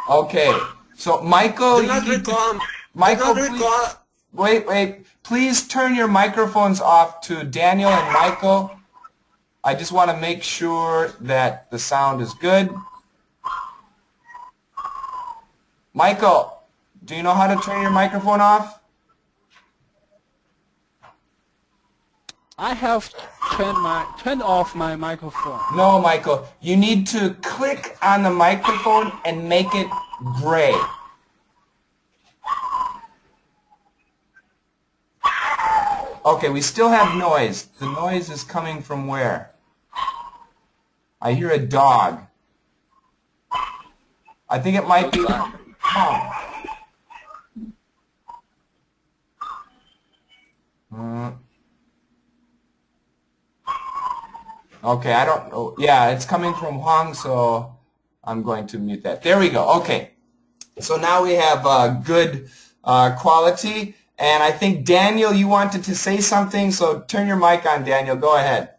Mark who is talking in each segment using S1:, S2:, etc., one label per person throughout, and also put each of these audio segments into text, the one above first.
S1: Okay. So Michael,
S2: Do not record.
S1: Michael,
S2: Do not
S1: please,
S2: record.
S1: wait. Please turn your microphones off to Daniel and Michael. I just want to make sure that the sound is good. Michael, do you know how to turn your microphone off?
S3: I have turned off my microphone.
S1: No, Michael. You need to click on the microphone and make it gray. Okay, we still have noise. The noise is coming from where? I hear a dog. I think it might be... Okay, I don't know. Yeah, it's coming from Huang, so I'm going to mute that. There we go. Okay. So now we have good quality. And I think, Daniel, you wanted to say something, so turn your mic on, Daniel. Go ahead.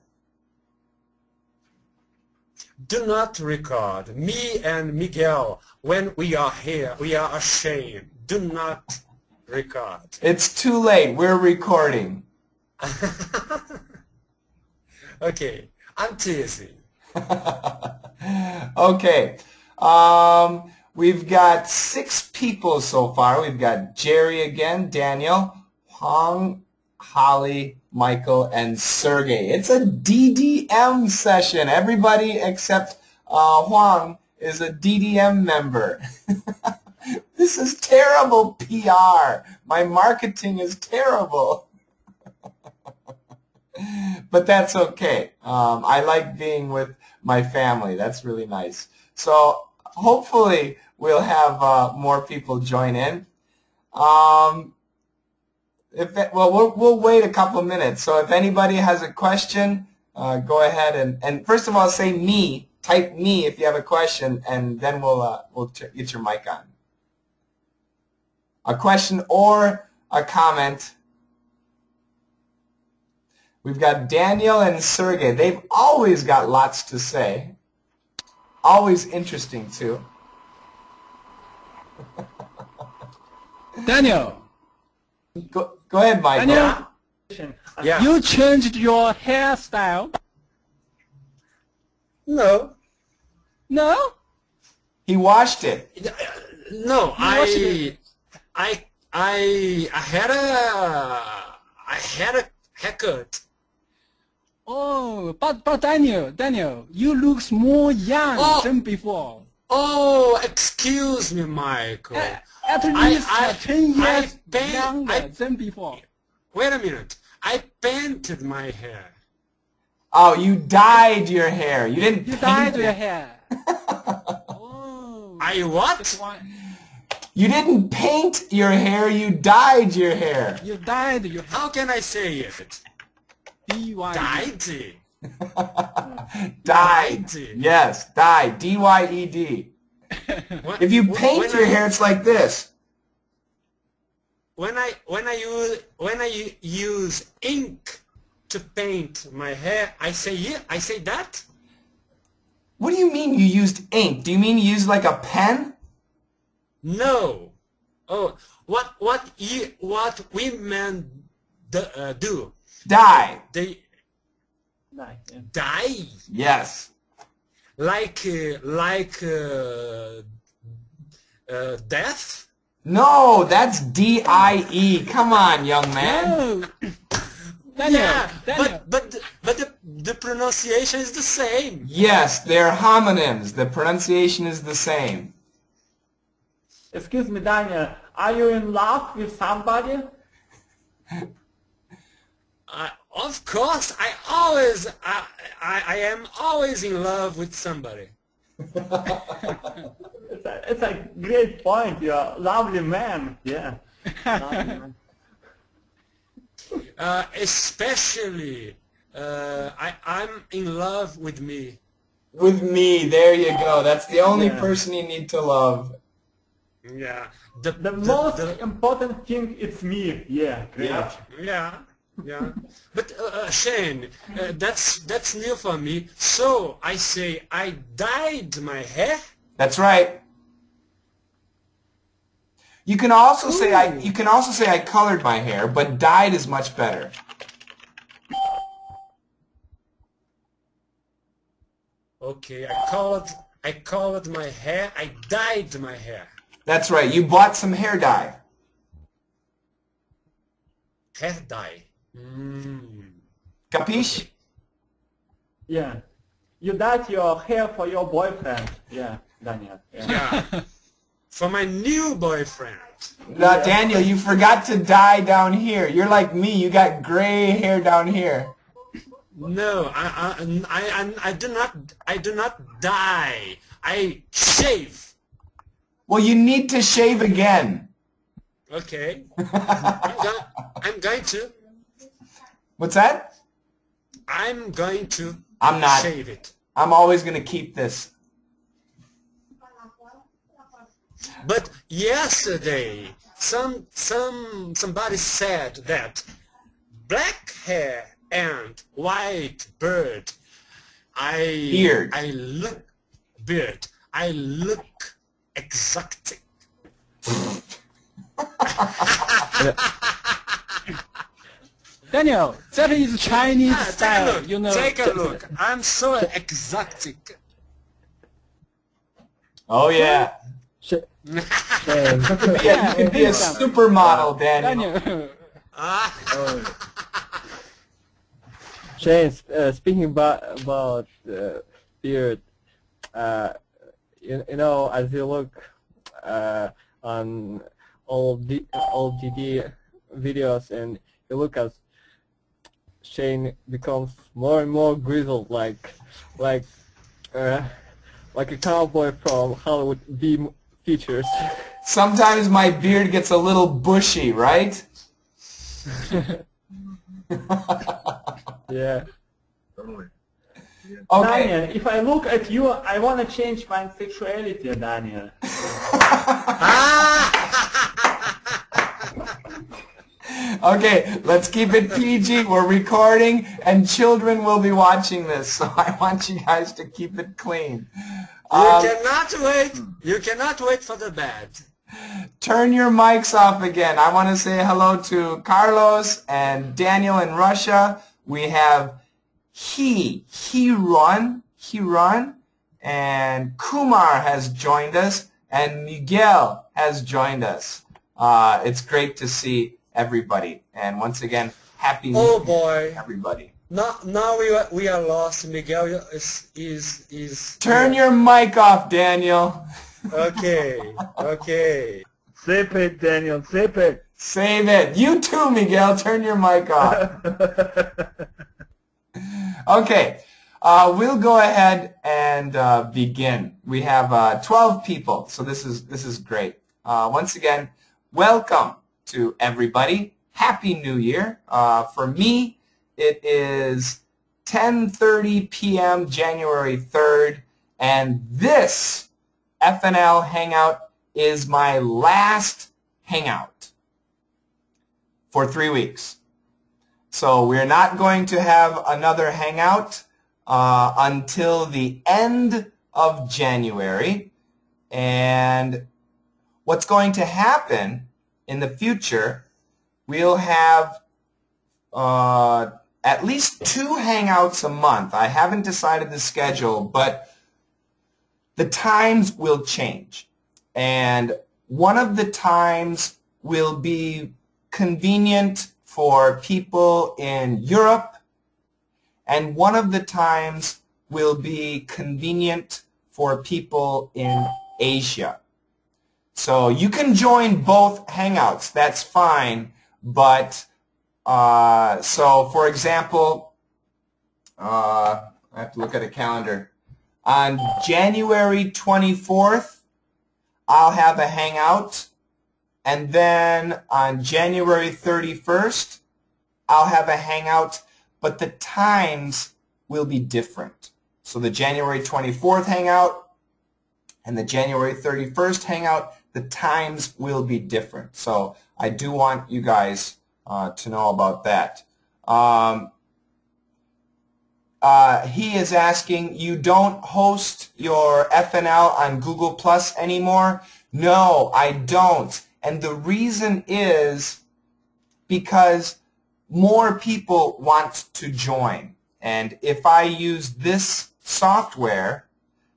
S2: Do not record. Me and Miguel, when we are here, we are ashamed. Do not record.
S1: It's too late. We're recording.
S2: Okay, I'm teasing.
S1: Okay. We've got 6 people so far. We've got Jerry again, Daniel, Huang, Holly, Michael, and Sergey. It's a DDM session. Everybody except Huang is a DDM member. This is terrible PR. My marketing is terrible. But that's okay. I like being with my family. That's really nice. So hopefully we'll have more people join in. We'll wait a couple of minutes. So if anybody has a question, go ahead and first of all say me. Type me if you have a question, and then we'll get your mic on. A question or a comment. We've got Daniel and Sergey. They've always got lots to say. Always interesting, too.
S3: Daniel.
S1: Go ahead, Michael.
S3: Daniel.
S2: Yeah.
S3: You changed your hairstyle.
S2: No.
S3: No?
S1: He washed it.
S2: No, I had a haircut.
S3: Oh, but Daniel, you look more young than before.
S2: Oh, excuse me, Michael.
S3: At least 10 years younger than before.
S2: Wait a minute. I painted my hair.
S1: Oh, you dyed your hair. You didn't paint
S3: dyed
S1: it.
S3: your hair. Oh.
S2: I what?
S1: You didn't paint your hair. You dyed your hair.
S3: You dyed your hair.
S2: How can I say it?
S3: D-Y-E-D.
S1: Dyed. Yes, dyed. D-Y-E-D. If you paint your hair, it's like this.
S2: When I use ink to paint my hair, I say that.
S1: What do you mean you used ink? Do you mean you used like a pen?
S2: No. Oh, what women do?
S1: Dye.
S2: They dye.
S1: Yes.
S2: Like death.
S1: No, that's D-I-E. Come on, young man.
S3: No. Daniel,
S2: Yeah,
S3: Daniel.
S2: but the pronunciation is the same.
S1: Yes, they're homonyms. The pronunciation is the same.
S4: Excuse me, Daniel. Are you in love with somebody?
S2: Of course, I am always in love with somebody.
S4: It's a great point. You're a lovely man. Yeah. Lovely man.
S2: Especially, I'm in love with me.
S1: With me, there you go. That's the only person you need to love.
S2: Yeah.
S4: The most important thing is me. Yeah. Great.
S2: Yeah. But Shane, that's new for me. So I say I dyed my hair.
S1: That's right. You can also say I colored my hair, but dyed is much better.
S2: Okay, I colored my hair. I dyed my hair.
S1: That's right. You bought some hair dye.
S2: Hair dye. Mm.
S1: Capiche?
S2: Okay.
S4: Yeah. You dyed your hair for your boyfriend. Yeah, Daniel. Yeah.
S2: Yeah. For my new boyfriend.
S1: No, Daniel, you forgot to dye down here. You're like me. You got gray hair down here.
S2: No, I do not dye. I shave.
S1: Well, you need to shave again.
S2: Okay. I'm going to.
S1: What's that?
S2: I'm going to
S1: I'm not.
S2: shave it.
S1: I'm always going to keep this.
S2: But yesterday, somebody said that black hair and white beard,
S1: Beard.
S2: I look exotic.
S3: Daniel, that is Chinese style,
S2: Take a look.
S3: you know.
S2: Take a look. I'm so exotic.
S1: Oh, yeah.
S5: Shane,
S1: You could be a supermodel, Daniel.
S3: Daniel.
S5: Shane, speaking about beard, you know, as you look on old DD videos, and you look as Shane becomes more and more grizzled, like a cowboy from Hollywood B features.
S1: Sometimes my beard gets a little bushy, right?
S5: Yeah.
S1: Okay.
S4: Daniel, if I look at you, I want to change my sexuality, Daniel.
S1: Okay, let's keep it PG. We're recording, and children will be watching this, so I want you guys to keep it clean.
S2: You cannot wait for the bed.
S1: Turn your mics off again. I want to say hello to Carlos and Daniel in Russia. We have Hiran, and Kumar has joined us, and Miguel has joined us. It's great to see everybody, and once again, happy New Year
S2: boy.
S1: to everybody.
S2: Now we are lost. Miguel is
S1: Turn your mic off, Daniel.
S2: Okay.
S4: Save it, Daniel, save it.
S1: Save it. You too, Miguel. Turn your mic off. Okay, we'll go ahead and begin. We have 12 people, so this is great. Once again, welcome to everybody. Happy New Year. For me, it is 10:30 p.m. January 3rd, and this FNL Hangout is my last Hangout for 3 weeks. So we're not going to have another Hangout until the end of January. And what's going to happen in the future, we'll have at least 2 Hangouts a month. I haven't decided the schedule, but the times will change. And one of the times will be convenient for people in Europe, and one of the times will be convenient for people in Asia. So you can join both Hangouts, that's fine, but so for example, I have to look at a calendar. On January 24th, I'll have a Hangout, and then on January 31st, I'll have a Hangout, but the times will be different. So the January 24th Hangout and the January 31st Hangout, the times will be different. So I do want you guys to know about that. He is asking, you don't host your FNL on Google Plus anymore? No, I don't. And the reason is because more people want to join. And if I use this software,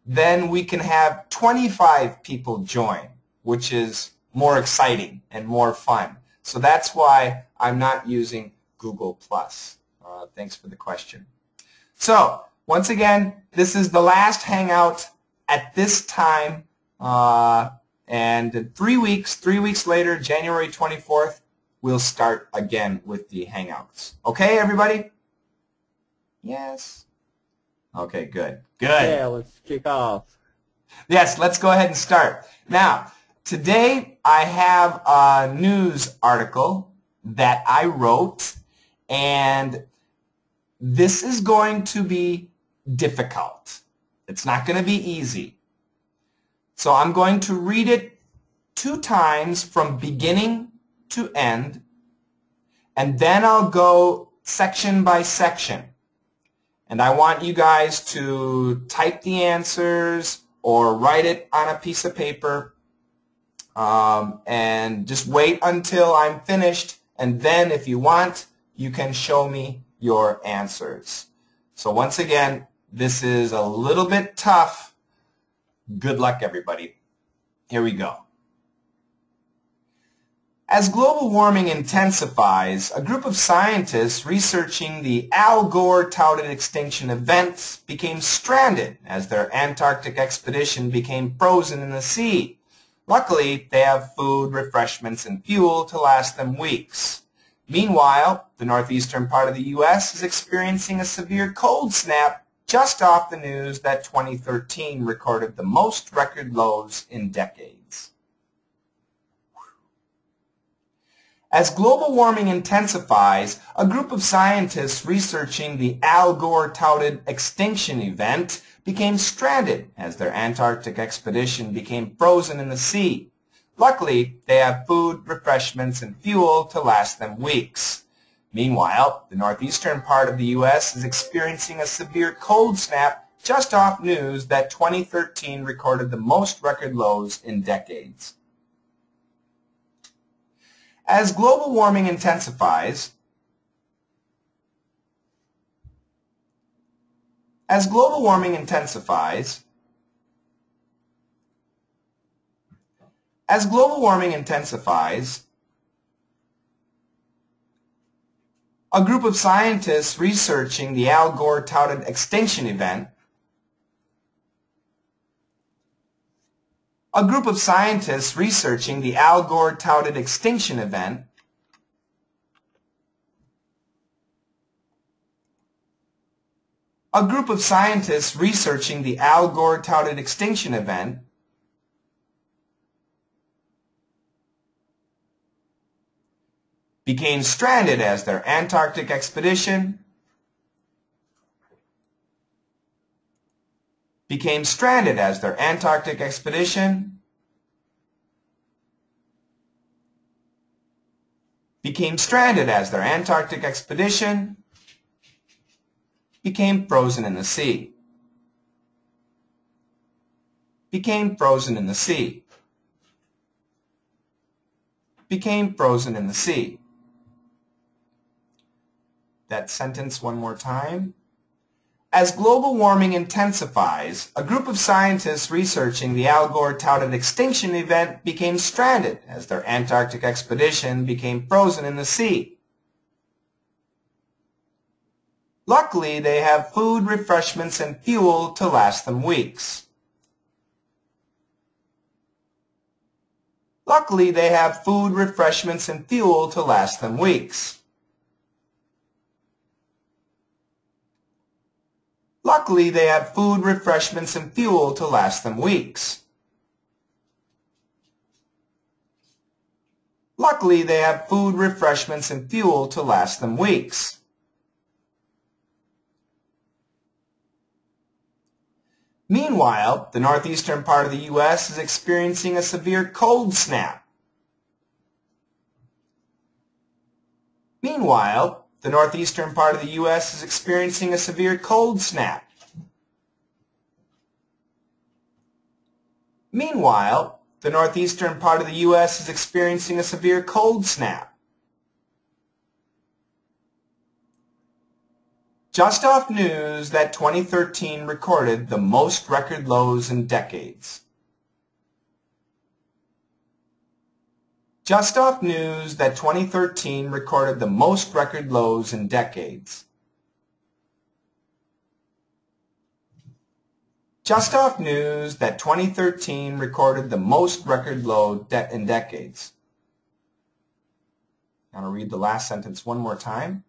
S1: then we can have 25 people join, which is more exciting and more fun. So that's why I'm not using Google+. Thanks for the question. So once again, this is the last Hangout at this time. And in 3 weeks later, January 24th, we'll start again with the Hangouts. Okay, everybody? Yes? Okay, good. Good.
S5: Yeah, let's kick off.
S1: Yes, let's go ahead and start. Now, today I have a news article that I wrote, and this is going to be difficult. It's not going to be easy. So I'm going to read it 2 times from beginning to end, and then I'll go section by section. And I want you guys to type the answers or write it on a piece of paper, and just wait until I'm finished, and then if you want, you can show me your answers. So once again, this is a little bit tough. Good luck, everybody. Here we go. As global warming intensifies, a group of scientists researching the Al Gore touted extinction event became stranded as their Antarctic expedition became frozen in the sea. Luckily, they have food, refreshments, and fuel to last them weeks. Meanwhile, the northeastern part of the U.S. is experiencing a severe cold snap just off the news that 2013 recorded the most record lows in decades. As global warming intensifies, a group of scientists researching the Al Gore touted extinction event became stranded as their Antarctic expedition became frozen in the sea. Luckily, they have food, refreshments, and fuel to last them weeks. Meanwhile, the northeastern part of the U.S. is experiencing a severe cold snap just off news that 2013 recorded the most record lows in decades. As global warming intensifies, a group of scientists researching the Al Gore touted extinction event became stranded as their Antarctic expedition became stranded as their Antarctic expedition became frozen in the sea. Became frozen in the sea. Became frozen in the sea. That sentence one more time. As global warming intensifies, a group of scientists researching the Al Gore touted extinction event became stranded as their Antarctic expedition became frozen in the sea. Luckily, they have food, refreshments, and fuel to last them weeks. Luckily, they have food, refreshments, and fuel to last them weeks. Luckily, they have food, refreshments, and fuel to last them weeks. Luckily, they have food, refreshments, and fuel to last them weeks. Meanwhile, the northeastern part of the U.S. is experiencing a severe cold snap. Meanwhile, the northeastern part of the U.S. is experiencing a severe cold snap. Meanwhile, the northeastern part of the U.S. is experiencing a severe cold snap. Just off news that 2013 recorded the most record lows in decades. Just off news that 2013 recorded the most record lows in decades. Just off news that 2013 recorded the most record low in decades. I'm going to read the last sentence one more time.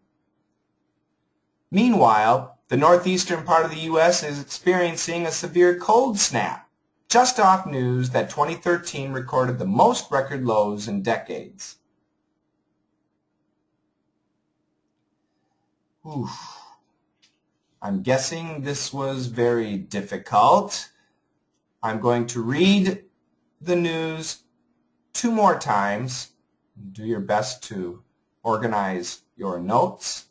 S1: Meanwhile, the northeastern part of the U.S. is experiencing a severe cold snap. Just off news that 2013 recorded the most record lows in decades. Oof. I'm guessing this was very difficult. I'm going to read the news 2 more times. Do your best to organize your notes.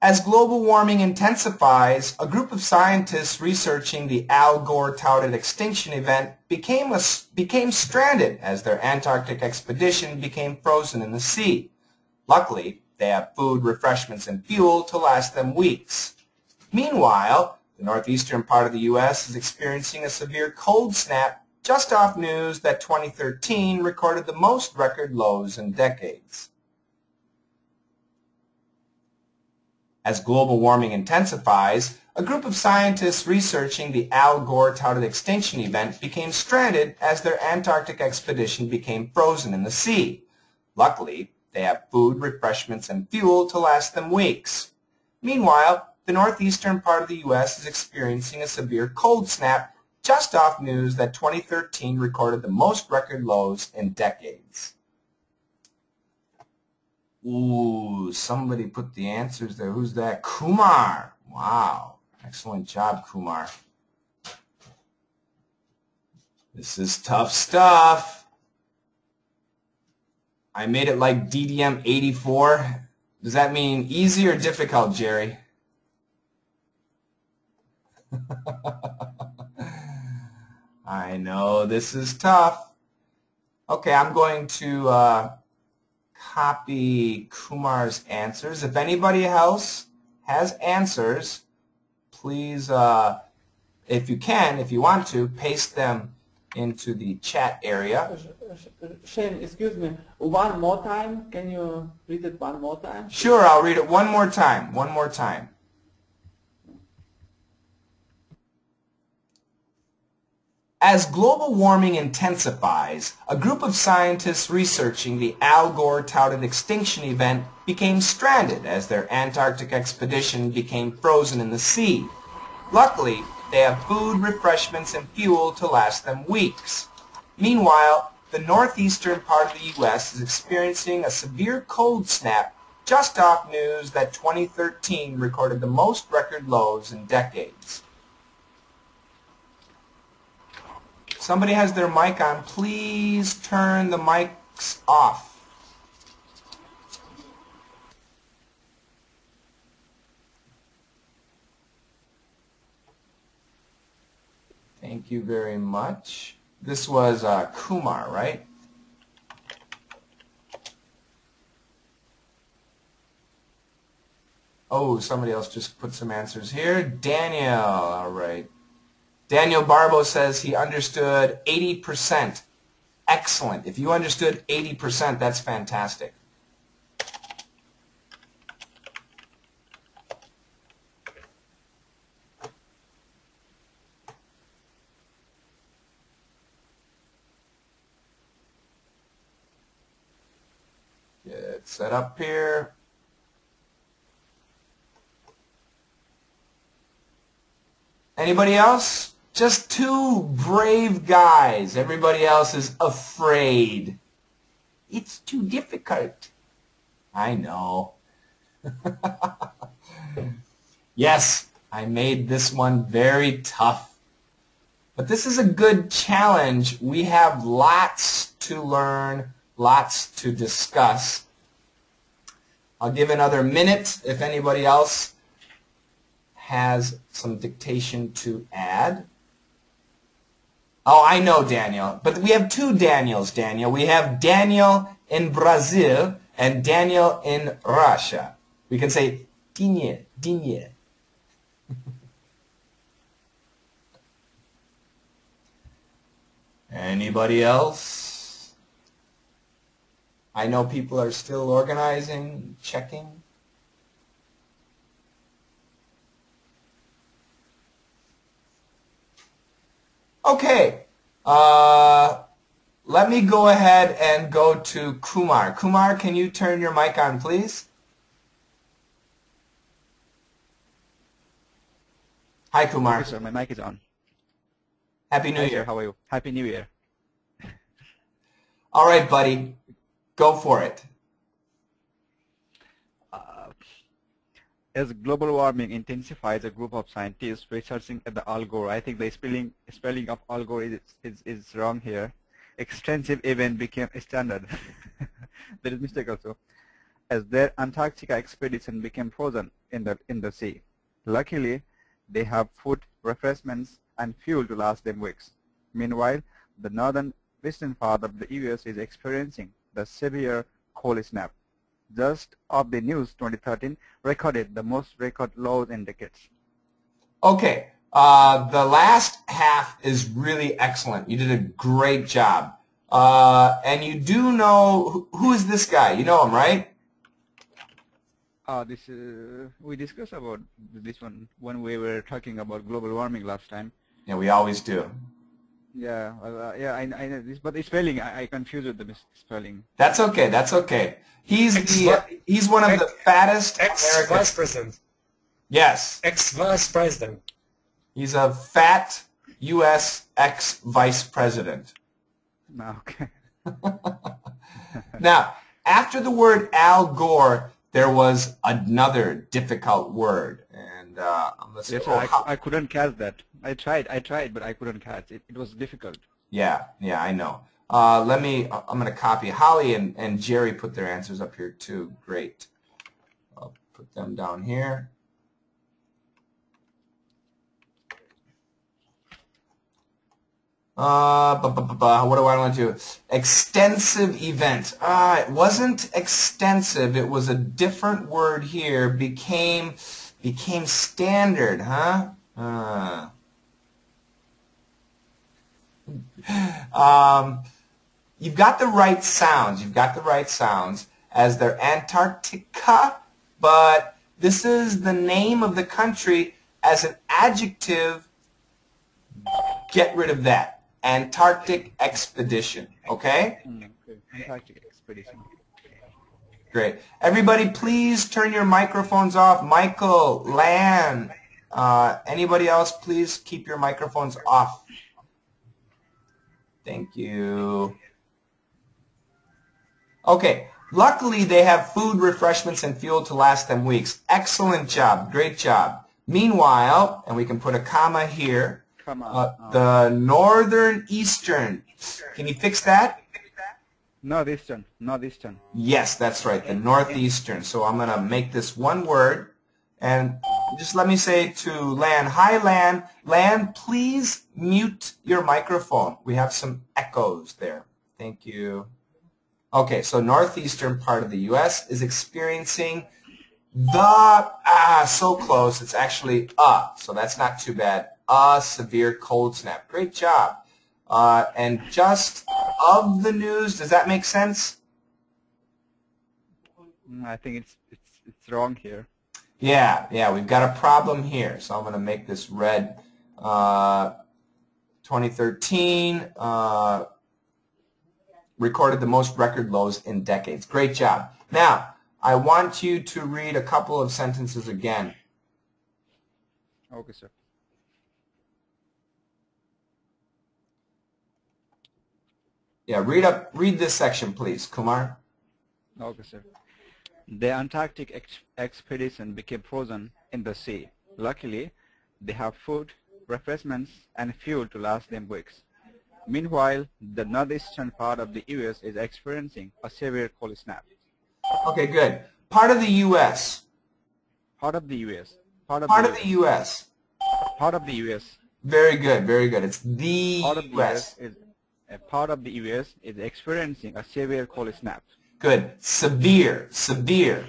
S1: As global warming intensifies, a group of scientists researching the Al Gore-touted extinction event became stranded as their Antarctic expedition became frozen in the sea. Luckily, they have food, refreshments, and fuel to last them weeks. Meanwhile, the northeastern part of the U.S. is experiencing a severe cold snap just off news that 2013 recorded the most record lows in decades. As global warming intensifies, a group of scientists researching the Al Gore-touted extinction event became stranded as their Antarctic expedition became frozen in the sea. Luckily, they have food, refreshments, and fuel to last them weeks. Meanwhile, the northeastern part of the U.S. is experiencing a severe cold snap just off news that 2013 recorded the most record lows in decades. Ooh, somebody put the answers there. Who's that? Kumar. Wow. Excellent job, Kumar. This is tough stuff. I made it like DDM 84. Does that mean easy or difficult, Jerry? I know this is tough. Okay, I'm going to copy Kumar's answers. If anybody else has answers, please, if you want to, paste them into the chat area.
S4: Shane, excuse me, one more time? Can you read it one more time?
S1: Sure, I'll read it one more time. One more time. As global warming intensifies, a group of scientists researching the Al Gore-touted extinction event became stranded as their Antarctic expedition became frozen in the sea. Luckily, they have food, refreshments, and fuel to last them weeks. Meanwhile, the northeastern part of the U.S. is experiencing a severe cold snap just off news that 2013 recorded the most record lows in decades. Somebody has their mic on. Please turn the mics off. Thank you very much. This was Kumar, right? Oh, somebody else just put some answers here. Daniel, all right. Daniel Barbo says he understood 80%. Excellent. If you understood 80%, that's fantastic. Get set up here. Anybody else? Just 2 brave guys. Everybody else is afraid. It's too difficult. I know. Yes, I made this one very tough. But this is a good challenge. We have lots to learn, lots to discuss. I'll give another minute if anybody else has some dictation to add. Oh, I know Daniel. But we have two Daniels, Daniel. We have Daniel in Brazil and Daniel in Russia. We can say Dinie, Dinie. Anybody else? I know people are still organizing, checking. Okay. Let me go ahead and go to Kumar. Kumar, can you turn your mic on, please? Hi, Kumar.
S6: Okay, sir, my mic is on.
S1: Happy New
S6: Hi,
S1: Year.
S6: sir, how are you? Happy New Year.
S1: All right, buddy. Go for it.
S6: As global warming intensifies, a group of scientists researching at the Al Gore, I think the spelling of Al Gore is wrong here. Extensive event became standard. There is mistake also. As their Antarctica expedition became frozen in the sea. Luckily, they have food, refreshments, and fuel to last them weeks. Meanwhile, the northeastern part of the U.S. is experiencing the severe cold snap. Just of the news 2013 recorded the most record lows in decades.
S1: Okay. The last half is really excellent. You did a great job. And you do know, who is this guy? You know him, right?
S6: We discussed about this one when we were talking about global warming last time.
S1: Yeah, we always do.
S6: Yeah, I know this, but the spelling I confused with the spelling.
S1: That's okay. That's okay. He's one of the fattest
S2: Ex-vice president.
S1: Yes.
S2: Ex-vice president.
S1: He's a fat U.S. ex-vice president.
S6: Okay.
S1: Now, after the word Al Gore, there was another difficult word, and I'm gonna say,
S6: Yes, sir, I couldn't catch that. I tried, but I couldn't catch it. It was difficult.
S1: Yeah, I know. I'm going to copy. Holly and Jerry put their answers up here too. Great. I'll put them down here. What do I want to do? Extensive event. It wasn't extensive. It was a different word here. Became standard, huh? You've got the right sounds. You've got the right sounds as they're Antarctica, but this is the name of the country as an adjective. Get rid of that. Antarctic expedition. Okay?
S6: Okay. Antarctic expedition.
S1: Great. Everybody, please turn your microphones off. Michael, Lan, anybody else, please keep your microphones off. Thank you. Okay. Luckily, they have food, refreshments, and fuel to last them weeks. Excellent job. Great job. Meanwhile, and we can put a comma here, the northeastern. Can you fix that?
S6: Northeastern.
S1: Yes, that's right, the northeastern. So I'm going to make this one word, and just let me say to Lan, hi Lan. Lan, please mute your microphone. We have some echoes there. Thank you. Okay, so northeastern part of the U.S. is experiencing so close, it's actually so that's not too bad. A severe cold snap. Great job. And just of the news, does that make sense?
S6: I think it's wrong here.
S1: Yeah, we've got a problem here. So I'm going to make this red. 2013 recorded the most record lows in decades. Great job. Now, I want you to read a couple of sentences again.
S6: Okay, sir.
S1: Yeah, read this section, please, Kumar.
S6: Okay, sir. The Antarctic expedition became frozen in the sea. Luckily, they have food, refreshments, and fuel to last them weeks. Meanwhile, the northeastern part of the U.S. is experiencing a severe cold snap.
S1: Okay, good. Part of the U.S.
S6: Part of the U.S.
S1: Part of the U.S.
S6: Part of the U.S.
S1: Very good, very good. It's the
S6: Part of the
S1: U.S.
S6: US is a part of the US is experiencing a severe cold snap.
S1: Good. Severe, severe.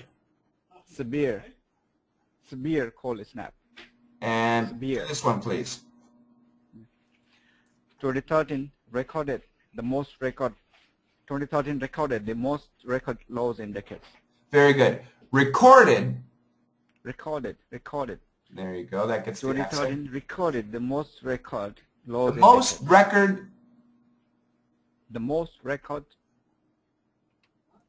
S6: Severe cold snap.
S1: And
S6: Severe.
S1: this one, please.
S6: 2013 recorded the most record lows in decades.
S1: Very good. Recorded.
S6: Recorded.
S1: There you go. That gets the answer.
S6: 2013 recorded the most record lows
S1: The
S6: in
S1: most
S6: decades.
S1: record.
S6: The most record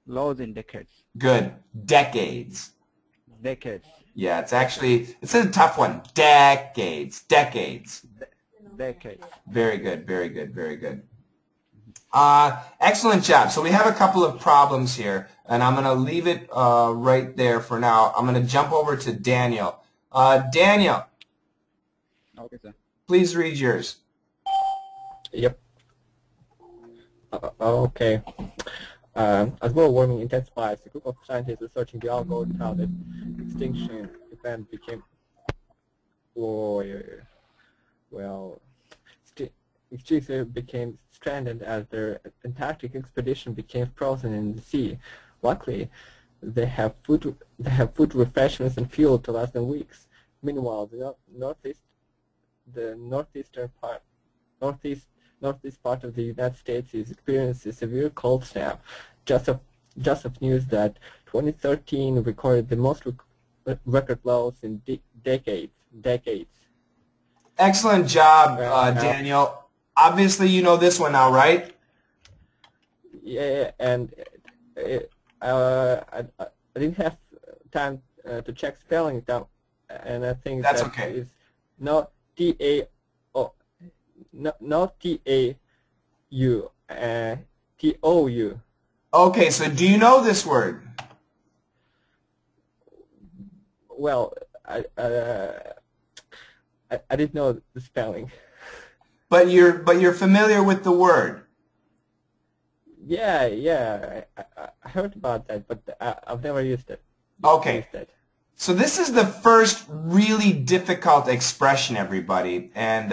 S6: lows in decades.
S1: Good. Decades.
S6: Decades.
S1: Yeah, it's a tough one. Decades.
S6: Decades.
S1: Very good, very good, very good. Excellent job. So we have a couple of problems here, and I'm going to leave it right there for now. I'm going to jump over to Daniel. Daniel,
S6: Okay, sir.
S1: please read yours.
S5: Yep. Okay. As global warming intensifies, a group of scientists researching the algorithm how the extinction event became, extinction became stranded as their Antarctic expedition became frozen in the sea. Luckily, they have food, refreshments, and fuel to last them weeks. Meanwhile, the northeastern part of the United States is experiencing a severe cold snap. Just of news that 2013 recorded the most record lows in decades.
S1: Excellent job, Daniel. Obviously, you know this one now, right?
S5: Yeah, and I didn't have time to check spelling down, and I think
S1: That's
S5: that
S1: okay.
S5: is not T-A-O, not T-A-U, T-O-U.
S1: Okay, so do you know this word?
S5: Well, I didn't know the spelling.
S1: But you're familiar with the word.
S5: Yeah, I heard about that, but I've never used it.
S1: Okay. So this is the first really difficult expression, everybody, and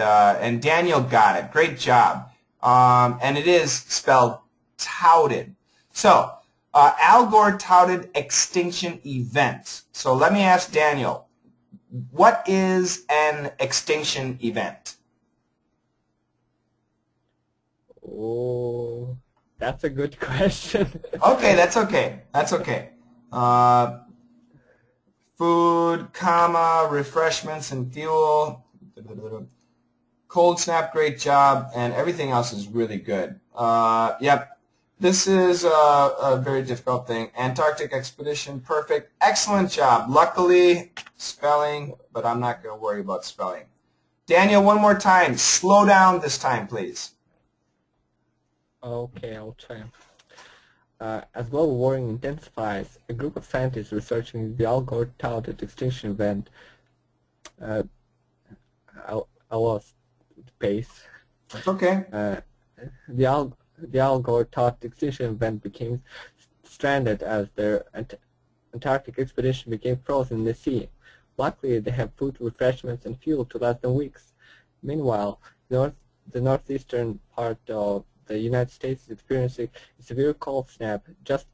S1: Daniel got it. Great job. And it is spelled touted. So Al Gore touted extinction event. So let me ask Daniel, what is an extinction event?
S5: Oh, that's a good question.
S1: Okay, that's okay. That's okay. Food, comma, refreshments and fuel. Cold snap, great job, and everything else is really good. Yep, this is a very difficult thing. Antarctic expedition, perfect. Excellent job. Luckily, spelling, but I'm not going to worry about spelling. Daniel, one more time. Slow down this time, please.
S5: Okay, I'll try. As global warming intensifies, a group of scientists researching the Al Gore touted extinction event. I lost the pace.
S1: That's okay.
S5: The Al Gore touted extinction event became stranded as their Antarctic expedition became frozen in the sea. Luckily, they have food, refreshments, and fuel to last them weeks. Meanwhile, the northeastern part of the United States is experiencing a severe cold snap. Just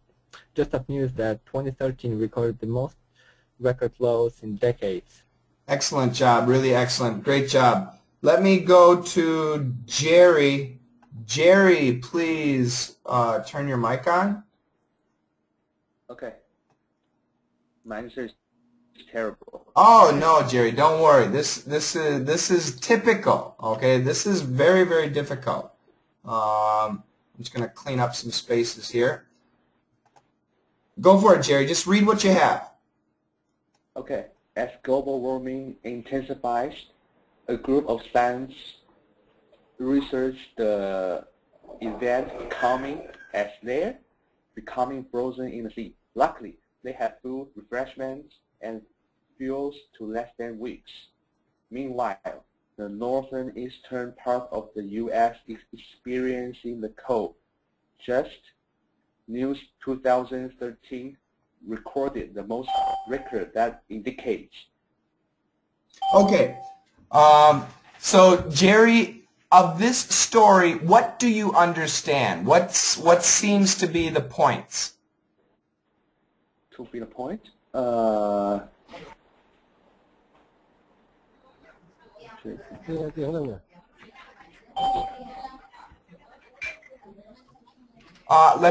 S5: of news that 2013 recorded the most record lows in decades.
S1: Excellent job. Really excellent. Great job. Let me go to Jerry. Jerry, please turn your mic on.
S7: Okay. My answer is terrible.
S1: Oh no, Jerry, don't worry. This is typical. Okay, this is very, very difficult. I'm just going to clean up some spaces here. Go for it, Jerry. Just read what you have.
S7: Okay. As global warming intensifies, a group of scientists research the event becoming frozen in the sea. Luckily, they have food, refreshments, and fuels to last them weeks. Meanwhile, the northeastern part of the U.S. is experiencing the cold. Just news 2013 recorded the most record that indicates.
S1: Okay. So, Jerry, of this story, what do you understand? What seems to be the points?
S7: To be the point?
S1: Let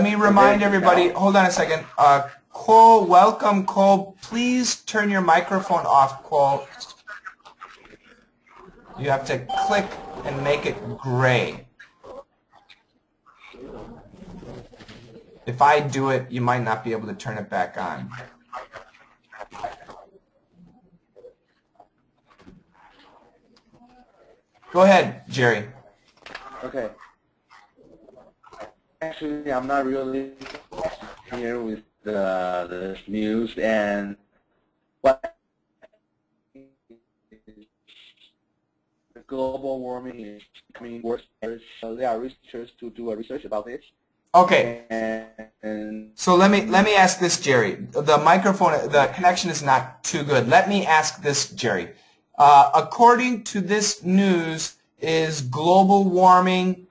S1: me remind everybody, hold on a second. Cole, welcome, Cole. Please turn your microphone off, Cole. You have to click and make it gray. If I do it, you might not be able to turn it back on. Go ahead, Jerry.
S7: Okay. Actually, I'm not really familiar with the news and what the global warming is becoming worse. So there are researchers to do a research about this.
S1: Okay.
S7: And
S1: so let me ask this, Jerry. The microphone, the connection is not too good. Let me ask this, Jerry. According to this news, is global warming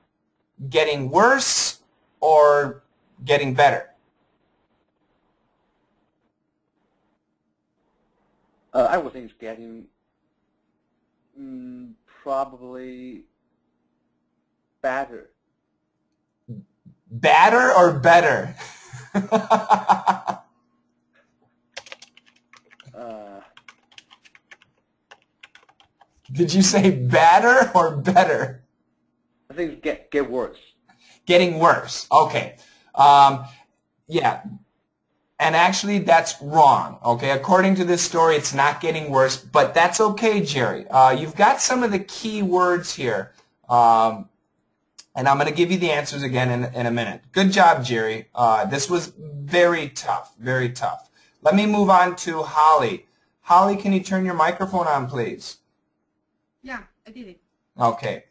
S1: getting worse or getting better?
S7: I would think it's getting probably better.
S1: Badder or better? Did you say badder or better?
S7: I think it's get worse.
S1: Getting worse. Okay. Yeah. And actually, that's wrong. Okay. According to this story, it's not getting worse, but that's okay, Jerry. You've got some of the key words here. And I'm going to give you the answers again in a minute. Good job, Jerry. This was very tough, very tough. Let me move on to Holly. Holly, can you turn your microphone on, please?
S8: Yeah, I did it.
S1: Okay.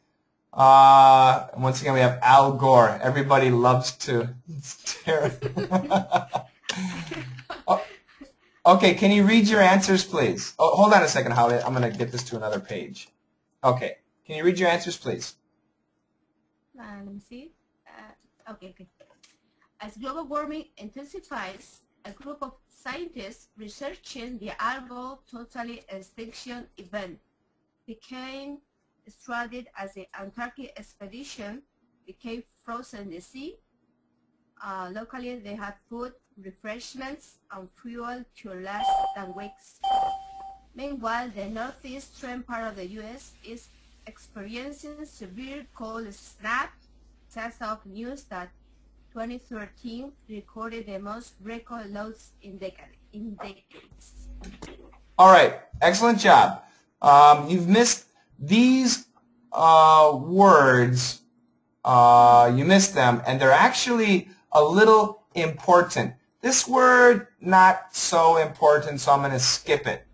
S1: Once again, we have Al Gore. Everybody loves to stare. Okay, can you read your answers, please? Oh, hold on a second, Holly. I'm going to get this to another page. Okay. Can you read your answers, please?
S8: Let me see. Okay. As global warming intensifies, a group of scientists researching the algal total extinction event became stranded as the Antarctic expedition became frozen in the sea. Locally, they had food, refreshments, and fuel to less than weeks. Meanwhile, the northeastern part of the U.S. is experiencing severe cold snap. As of news that 2013 recorded the most record lows in decades.
S1: All right, excellent job. You've missed these words. You missed them, and they're actually a little important. This word, not so important, so I'm going to skip it.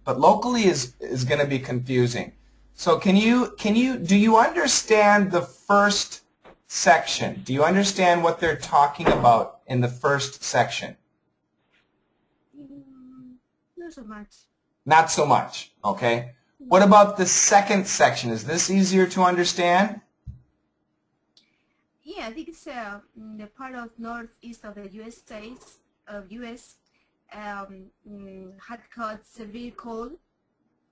S1: But locally is going to be confusing. So do you understand the first section? Do you understand what they're talking about in the first section?
S8: Not so much.
S1: Not so much, okay. What about the second section? Is this easier to understand?
S8: Yeah, I think it's the part of northeast of the U.S. Had caught severe cold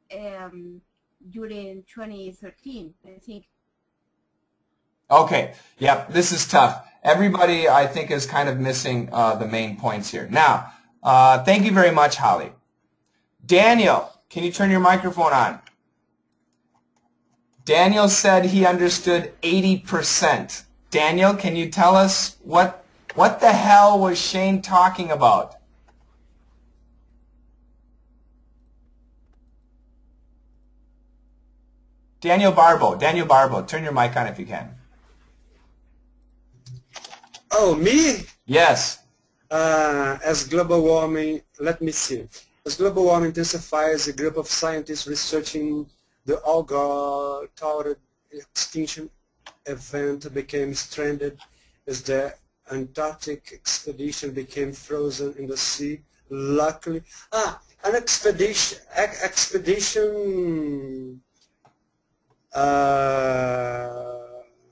S8: during 2013, I think.
S1: Okay, yep, this is tough. Everybody, I think, is kind of missing the main points here. Now, thank you very much, Holly. Daniel, can you turn your microphone on? Daniel said he understood 80%. Daniel, can you tell us what the hell was Shane talking about? Daniel Barbo, turn your mic on if you can.
S2: Oh, me?
S1: Yes.
S2: As global warming, let me see. As global warming intensifies, a group of scientists researching the algal total extinction event became stranded as the Antarctic expedition became frozen in the sea. Luckily, an expedition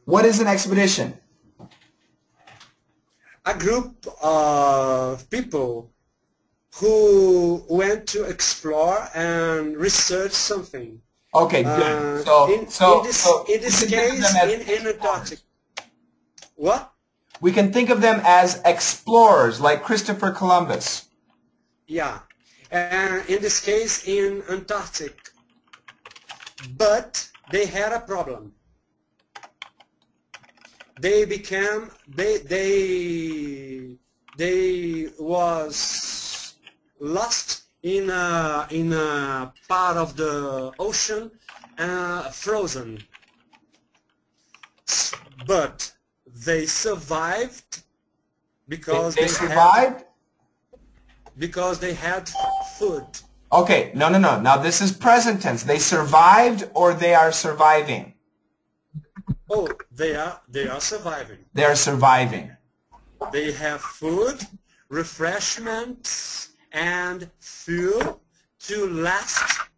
S1: What is an expedition?
S2: A group of people who went to explore and research something.
S1: Okay, good.
S2: In this case, in Antarctica. What?
S1: We can think of them as explorers, like Christopher Columbus.
S2: Yeah, and in this case, in Antarctica. But they had a problem. They was lost in a part of the ocean, frozen. But they survived because
S1: they survived
S2: because they had food.
S1: Okay, no. Now this is present tense. They survived or they are surviving?
S2: Oh, they are surviving.
S1: They are surviving.
S2: They have food, refreshments, and fuel to last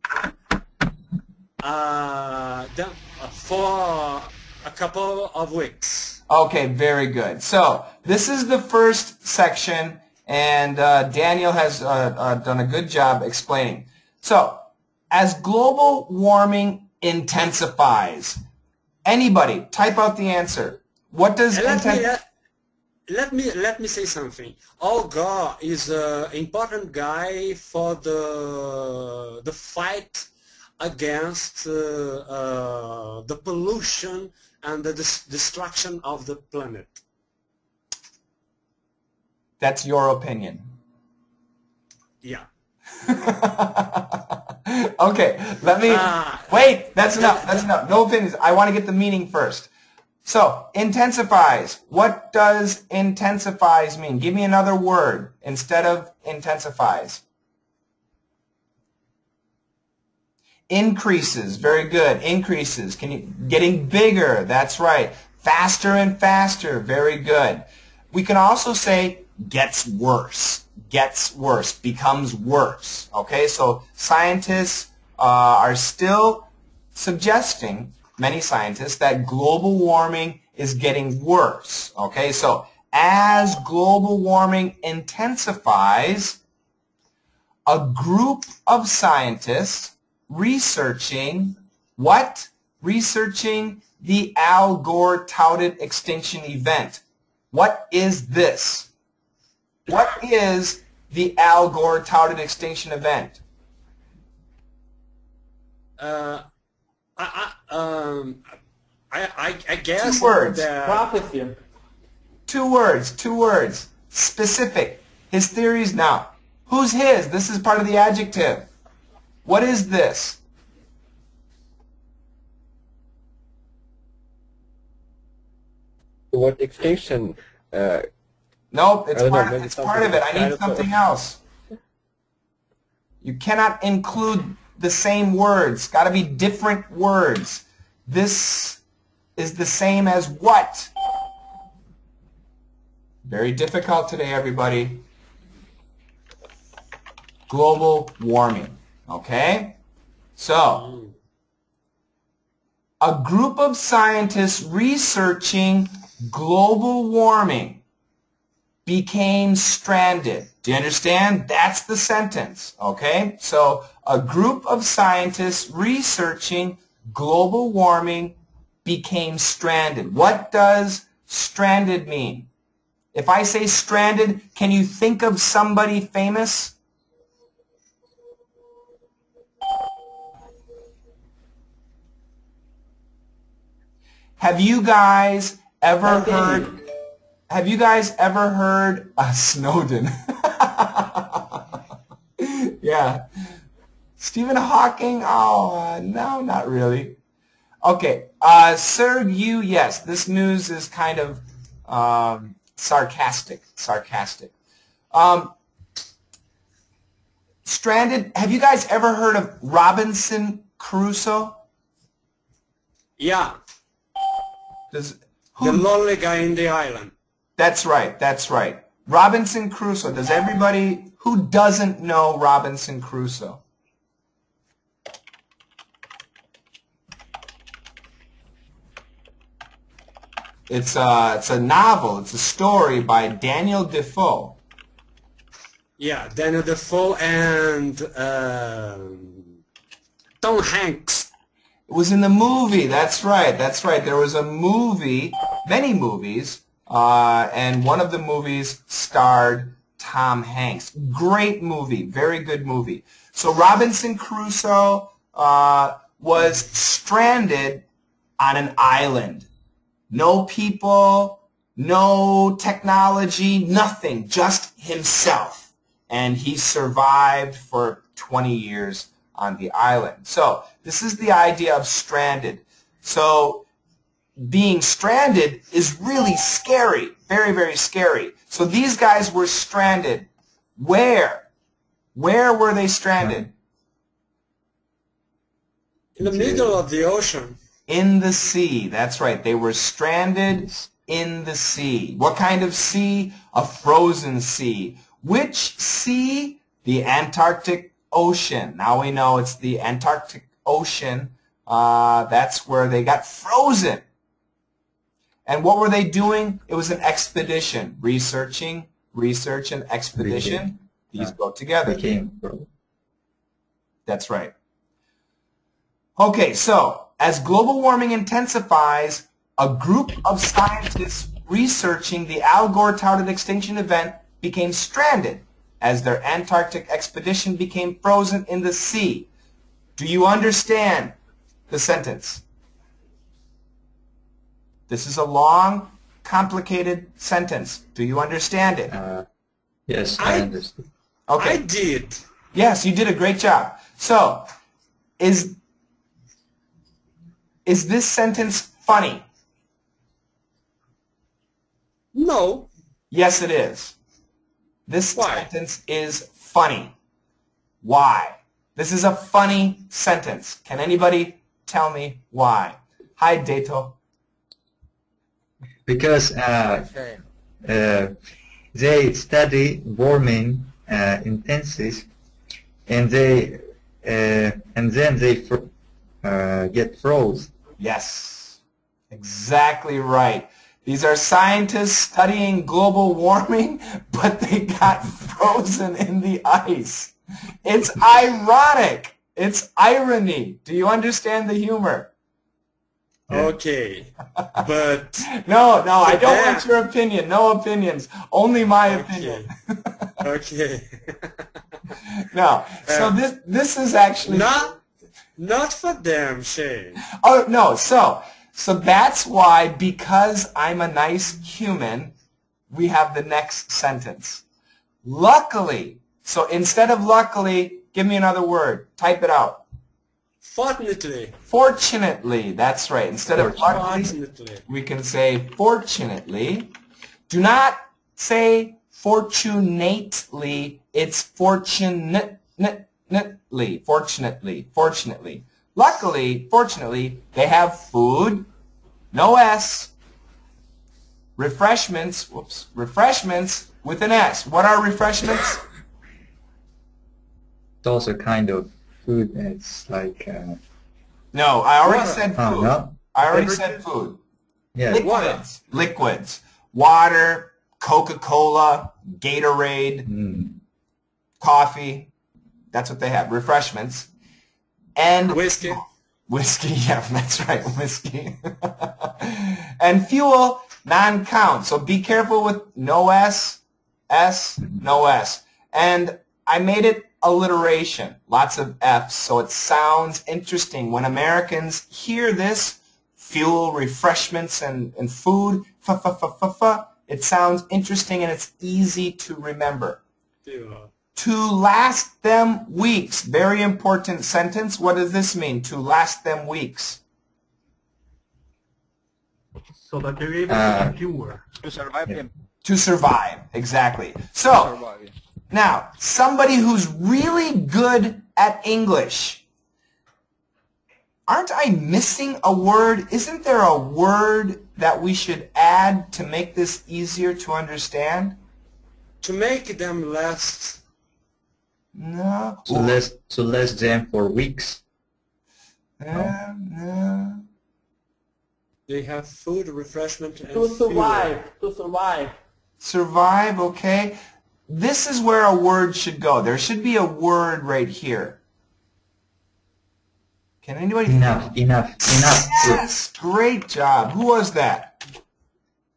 S2: for a couple of weeks.
S1: Okay, very good. So this is the first section, and Daniel has done a good job explaining. So as global warming intensifies, anybody type out the answer. What does
S2: let me say something. Al Gore is an important guy for the fight against the pollution and the destruction of the planet.
S1: That's your opinion.
S2: Yeah.
S1: Okay, let me wait. That's enough. That's enough. No opinions. I want to get the meaning first. So, intensifies. What does intensifies mean? Give me another word instead of intensifies. Increases. Very good. Increases. Getting bigger. That's right. Faster and faster. Very good. We can also say gets worse. Gets worse. Becomes worse. Okay, so scientists are still suggesting, many scientists, that global warming is getting worse. Okay, so as global warming intensifies, a group of scientists researching what? Researching the Al Gore touted extinction event. What is this? What is the Al Gore touted extinction event?
S2: I guess
S1: 2 words.
S4: Prophecy.
S1: 2 words. 2 words. Specific. His theories now. Who's his? This is part of the adjective. What is this?
S5: What extinction?
S1: Nope, it's part of it. I need
S5: something
S1: something else. You cannot include the same words. Got to be different words. This is the same as what? Very difficult today, everybody. Global warming. Okay? So, a group of scientists researching global warming became stranded. Do you understand? That's the sentence, okay? So a group of scientists researching global warming became stranded. What does stranded mean? If I say stranded, can you think of somebody famous? Have you guys ever heard... Have you guys ever heard Snowden? Yeah. Stephen Hawking? Oh, no, not really. Okay. Serg, you, yes. This news is kind of sarcastic. Sarcastic. Stranded. Have you guys ever heard of Robinson Crusoe?
S2: Yeah.
S1: The
S2: lonely guy in the island.
S1: That's right. That's right. Robinson Crusoe. Does everybody, who doesn't know Robinson Crusoe? It's a novel. It's a story by Daniel Defoe.
S2: Yeah, Daniel Defoe and Tom Hanks.
S1: It was in the movie. That's right. That's right. There was a movie, many movies, and one of the movies starred Tom Hanks. Great movie. Very good movie. So Robinson Crusoe was stranded on an island. No people, no technology, nothing, just himself. And he survived for 20 years on the island. So this is the idea of stranded. So being stranded is really scary, very, very scary. So these guys were stranded. Where? Where were they stranded?
S2: In the middle of the ocean.
S1: In the sea. That's right. They were stranded in the sea. What kind of sea? A frozen sea. Which sea? The Antarctic Ocean. Now we know it's the Antarctic Ocean. That's where they got frozen. And what were they doing? It was an expedition. Research and expedition. These go together. That's right. Okay, so as global warming intensifies, a group of scientists researching the Al Gore touted extinction event became stranded as their Antarctic expedition became frozen in the sea. Do you understand the sentence? This is a long, complicated sentence. Do you understand it?
S9: Yes, I understand.
S1: Okay.
S2: I did.
S1: Yes, you did a great job. So, is this sentence funny?
S2: No.
S1: Yes, it is. This sentence is funny. Why? This is a funny sentence. Can anybody tell me why? Hi, Dato.
S9: Because they study warming intensities, and then they get froze.
S1: Yes, exactly right. These are scientists studying global warming, but they got frozen in the ice. It's ironic. It's irony. Do you understand the humor?
S2: Okay, but...
S1: No, I don't want your opinion. No opinions. Only my opinion.
S2: Okay.
S1: No, so this is actually...
S2: Not for them, Shane.
S1: Oh, no, so that's why, because I'm a nice human, we have the next sentence. Luckily. So instead of luckily, give me another word. Type it out.
S2: Fortunately.
S1: Fortunately. That's right. Instead of luckily, we can say fortunately. Do not say fortunately. It's fortunately. Fortunately. Luckily, fortunately, they have food. No S. Refreshments. Whoops. Refreshments with an S. What are refreshments?
S9: It's also kind of food. It's like...
S1: No, I already said food.
S9: Oh, no?
S1: I already said food.
S9: Yeah.
S1: Liquids. Liquids. Water, Coca-Cola, Gatorade, coffee. That's what they have. Refreshments. And
S2: whiskey.
S1: Whiskey, yeah, that's right, whiskey. And fuel, non-count. So be careful with no S, no S. And I made it alliteration, lots of F's, so it sounds interesting. When Americans hear this, fuel, refreshments, and food, it sounds interesting and it's easy to remember.
S2: Yeah.
S1: To last them weeks. Very important sentence. What does this mean? To last them weeks.
S4: So that you're able to endure.
S6: To survive them.
S1: To survive, exactly. So, now, somebody who's really good at English. Aren't I missing a word? Isn't there a word that we should add to make this easier to understand?
S2: To make them last...
S1: No.
S9: To last them for weeks.
S1: No.
S2: They have food, refreshment, and
S4: To survive.
S2: fuel.
S4: To survive.
S1: Survive, okay. This is where a word should go. There should be a word right here. Can anybody?
S9: Enough.
S1: Yes, great job. Who was that?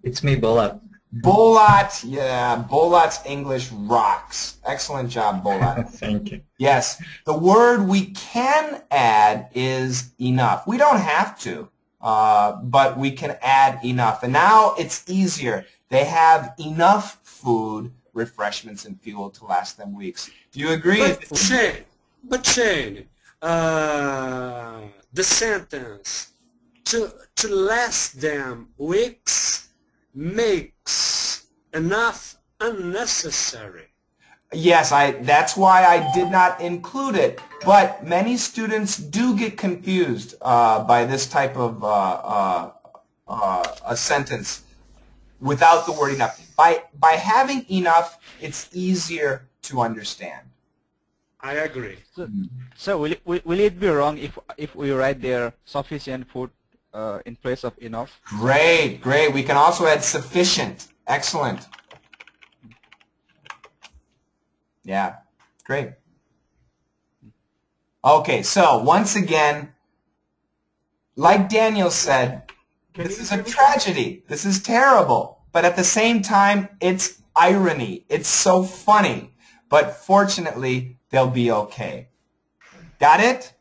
S9: It's me, Bolat.
S1: Bolat, yeah, Bolat's English rocks. Excellent job, Bolat.
S9: Thank you.
S1: Yes, the word we can add is enough. We don't have to, but we can add enough. And now it's easier. They have enough food, refreshments, and fuel to last them weeks. Do you agree?
S2: But Shane, the sentence to last them weeks makes enough unnecessary.
S1: Yes, that's why I did not include it. But many students do get confused by this type of a sentence without the word enough. By having enough, it's easier to understand.
S2: I agree.
S6: So will it be wrong if we write there sufficient food in place of enough?
S1: Great, great. We can also add sufficient. Excellent. Yeah, great. Okay, so once again, like Daniel said, this is a tragedy. This is terrible. But at the same time, it's irony. It's so funny. But fortunately, they'll be okay. Got it?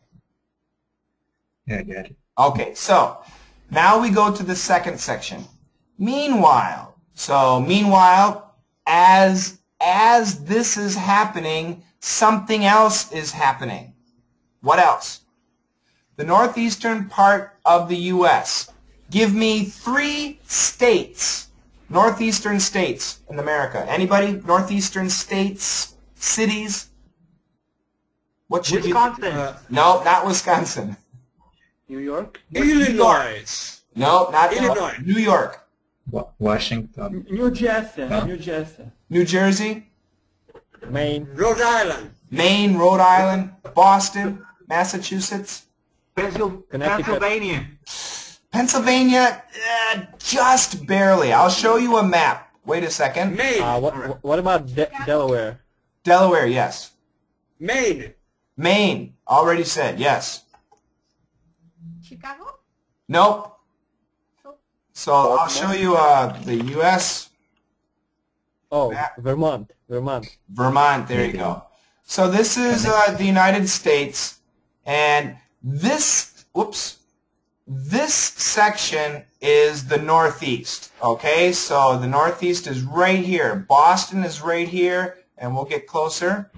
S9: Yeah, I got it.
S1: Okay, so now we go to the second section. Meanwhile, as this is happening, something else is happening. What else? The northeastern part of the U.S. Give me 3 states, northeastern states in America. Anybody? Northeastern states, cities? What should
S4: Wisconsin.
S1: No, not Wisconsin.
S7: New York?
S2: Illinois.
S1: No, not
S2: Illinois.
S1: New York.
S9: Washington.
S4: New Jersey.
S9: Huh?
S4: New Jersey.
S1: New Jersey.
S5: Maine.
S2: Rhode Island.
S1: Maine, Rhode Island, Boston, Massachusetts.
S4: Pennsylvania.
S1: Pennsylvania, just barely. I'll show you a map. Wait a second.
S2: Maine.
S5: What about Delaware?
S1: Delaware, yes.
S2: Maine.
S1: Maine, already said, yes.
S8: Chicago?
S1: Nope. So I'll show you the U.S.
S5: Oh,
S1: Map.
S5: Vermont.
S1: Vermont, there you go. So this is the United States, and this section is the Northeast, okay? So the Northeast is right here. Boston is right here, and we'll get closer.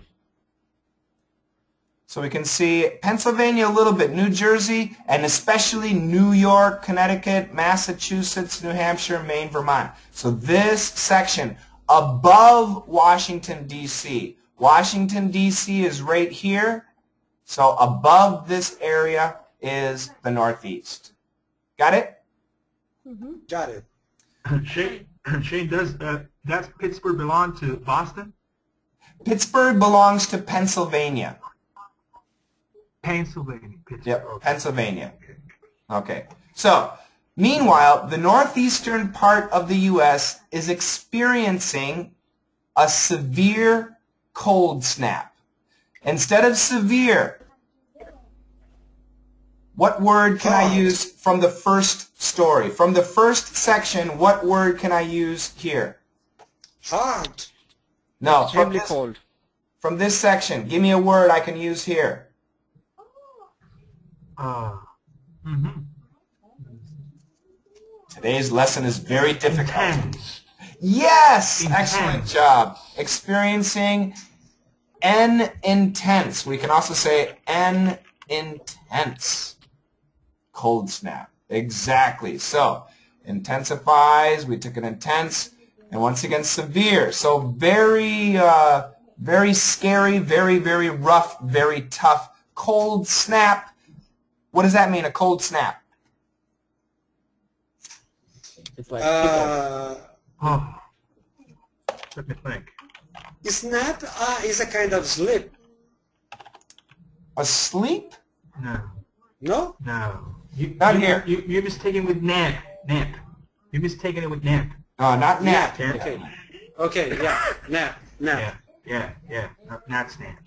S1: So we can see Pennsylvania a little bit, New Jersey, and especially New York, Connecticut, Massachusetts, New Hampshire, Maine, Vermont. So this section above Washington, D.C. Washington, D.C. is right here. So above this area is the Northeast. Got it?
S8: Mm-hmm.
S2: Got it.
S10: Shane, does Pittsburgh belong to Boston?
S1: Pittsburgh belongs to Pennsylvania.
S10: Pennsylvania. Pittsburgh.
S1: Yep,
S10: Okay.
S1: Pennsylvania. Okay. So, meanwhile, the northeastern part of the U.S. is experiencing a severe cold snap. Instead of severe, what word can I use from the first story? From the first section, what word can I use here?
S2: Hard.
S1: No,
S6: Extremely cold.
S1: from this section. Give me a word I can use here. Today's lesson is very difficult.
S10: Intense.
S1: Yes!
S10: Intense.
S1: Excellent job. Experiencing N intense. We can also say N intense. Cold snap. Exactly. So, intensifies. We took an intense. And once again, severe. So very, very scary, very, very rough, very tough. Cold snap. What does that mean, a cold snap?
S5: It's like
S10: Let me think.
S2: Snap is a kind of sleep.
S1: A sleep?
S10: No.
S2: No?
S10: No.
S1: Not here.
S10: You're mistaken with nap. Nap. You're mistaken it with nap.
S1: Not nap.
S2: Yeah. Okay. Okay. Yeah. Nap. Nap.
S10: Yeah. Not snap.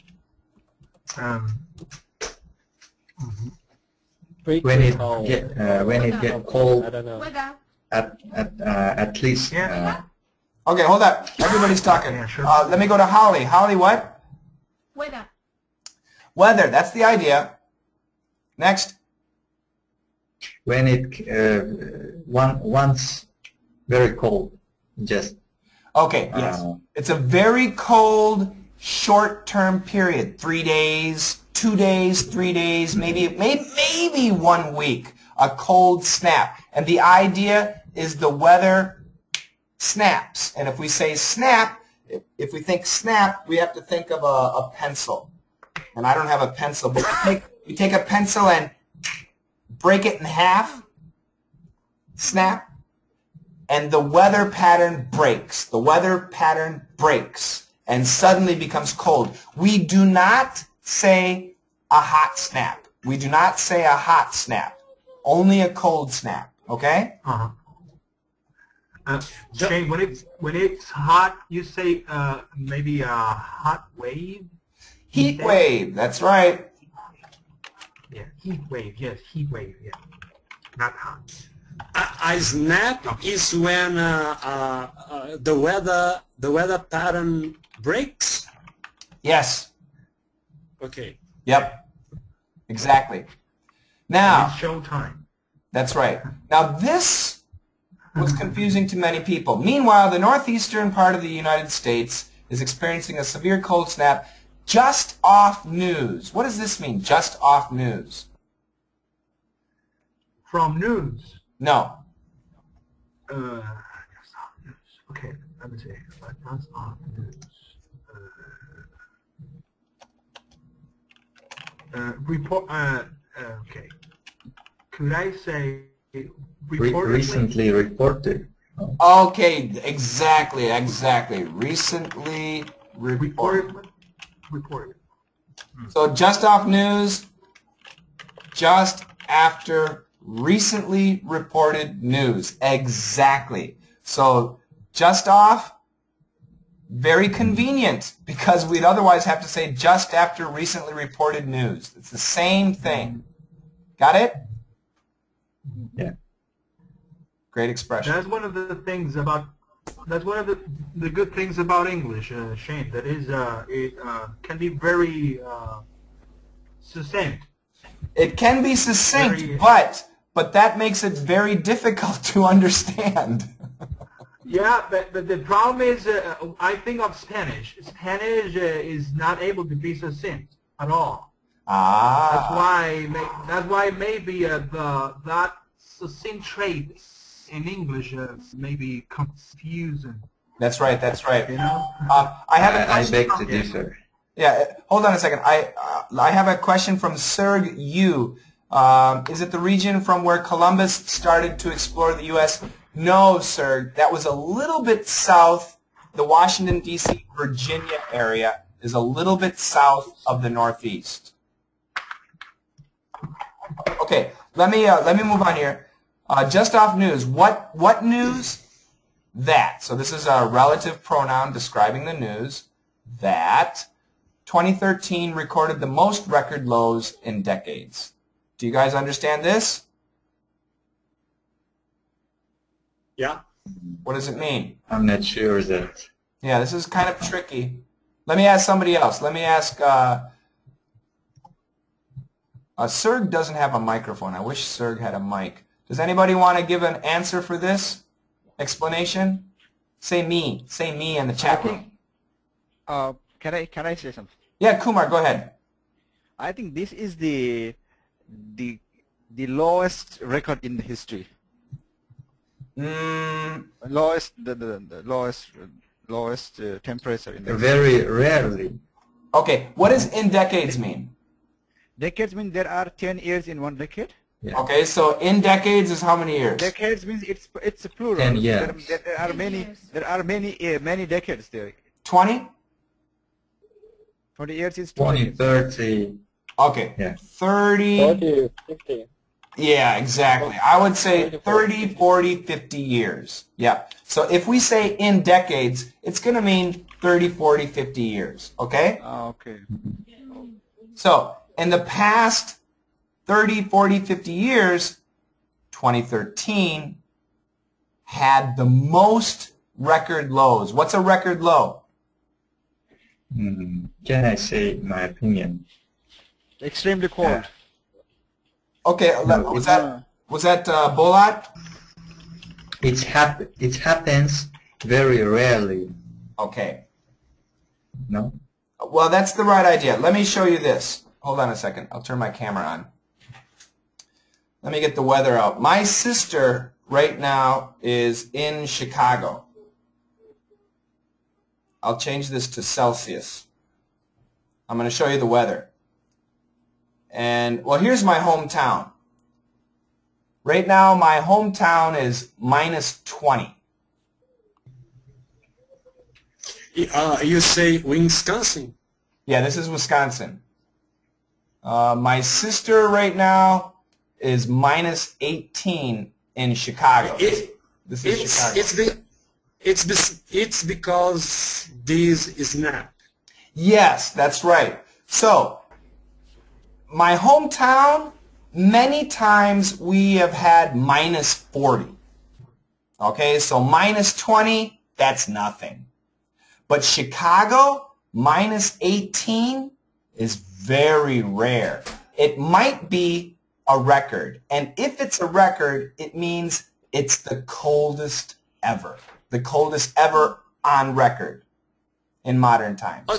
S9: When it get cold,
S5: I don't know.
S8: Weather.
S9: at least.
S10: Yeah.
S1: Okay, hold up. Everybody's talking.
S10: Yeah, sure.
S1: Let me go to Holly. Holly, what?
S8: Weather.
S1: Weather. That's the idea. Next.
S9: When it once very cold, just.
S1: Okay, yes. It's a very cold, short-term period. 3 days, 2 days, 3 days, maybe 1 week. A cold snap. And the idea is the weather snaps. And if we say snap, if we think snap, we have to think of a pencil. And I don't have a pencil, but we take a pencil and break it in half, snap, and the weather pattern breaks. The weather pattern breaks and suddenly becomes cold. We do not say a hot snap. We do not say a hot snap. Only a cold snap. Okay?
S10: Shane, when it's hot, you say maybe a hot wave.
S1: Heat wave. That's right.
S10: Yeah, heat wave. Yes, heat wave. Yeah, not hot.
S2: A snap is when the weather pattern breaks.
S1: Yes.
S2: Okay.
S1: Yep. Exactly. Now.
S10: It's showtime.
S1: That's right. Now this was confusing to many people. Meanwhile, the northeastern part of the United States is experiencing a severe cold snap just off news. What does this mean, just off news?
S10: From news.
S1: No.
S10: Just off news. Okay, let me see. Just off news. Report. Okay. Could I say
S9: recently reported?
S1: Okay, exactly. Recently reported. So just off news, just after recently reported news. Exactly. So just off, very convenient, because we'd otherwise have to say just after recently reported news. It's the same thing. Got it?
S9: Yeah.
S1: Great expression.
S10: That's one of the things about. That's one of the good things about English, Shane. That is, it can be very succinct.
S1: It can be succinct, but that makes it very difficult to understand.
S10: Yeah, but the problem is, I think of Spanish. Spanish is not able to be succinct at all. That's why maybe that succinct trait in English may be confusing.
S1: That's right.
S10: You know?
S9: I beg to differ.
S1: Yeah, hold on a second. I have a question from Serg Yu. Is it the region from where Columbus started to explore the U.S.? No, Serg. That was a little bit south. The Washington, D.C., Virginia area is a little bit south of the Northeast. Okay, let me move on here. Just off news. What news? That. So this is a relative pronoun describing the news. That 2013 recorded the most record lows in decades. Do you guys understand this?
S2: Yeah.
S1: What does it mean?
S9: I'm not sure that.
S1: Yeah, this is kind of tricky. Let me ask somebody else. Let me ask. Serg doesn't have a microphone. I wish Serg had a mic. Does anybody want to give an answer for this explanation? Say me. Say me in the chat room.
S6: Can I say something?
S1: Yeah, Kumar, go ahead.
S6: I think this is the lowest record in history. Lowest the lowest temperature in the
S9: Very rarely.
S1: Okay, what does in decades mean?
S6: Decades mean there are 10 years in one decade.
S9: Yeah.
S1: Okay, so in decades is how many years?
S6: Decades means it's a plural.
S9: 10 years.
S6: There are many decades there.
S1: 20?
S6: 20 years is 20
S9: 20, 30.
S1: Okay.
S9: Yeah.
S1: 30.
S5: 40, 50.
S1: Yeah, exactly. I would say 30, 40, 50 years. Yeah. So if we say in decades, it's going to mean 30, 40, 50 years. Okay?
S6: Okay.
S1: So in the past 30, 40, 50 years, 2013 had the most record lows. What's a record low?
S9: Can I say my opinion?
S6: Extremely cold.
S1: Okay,
S9: No,
S1: was that Bolat?
S9: It happens very rarely.
S1: Okay.
S9: No?
S1: Well, that's the right idea. Let me show you this. Hold on a second. I'll turn my camera on. Let me get the weather out. My sister right now is in Chicago. I'll change this to Celsius. I'm going to show you the weather. And, well, here's my hometown. Right now, my hometown is minus 20.
S2: You say Wisconsin?
S1: Yeah, this is Wisconsin. My sister right now is minus 18 in Chicago. This is Chicago.
S2: It's because this is not.
S1: Yes, that's right. So, my hometown, many times we have had minus 40. Okay, so minus 20, that's nothing. But Chicago, minus 18 is very rare. It might be a record. And if it's a record, it means it's the coldest ever. The coldest ever on record in modern times.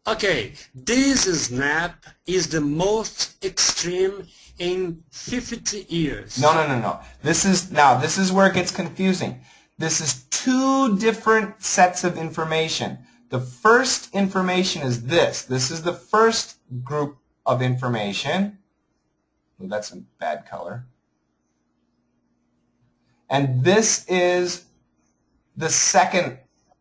S2: Okay, this snap is the most extreme in 50 years.
S1: No. This is where it gets confusing. This is two different sets of information. The first information is this. This is the first group of information. Ooh, that's a bad color. And this is the second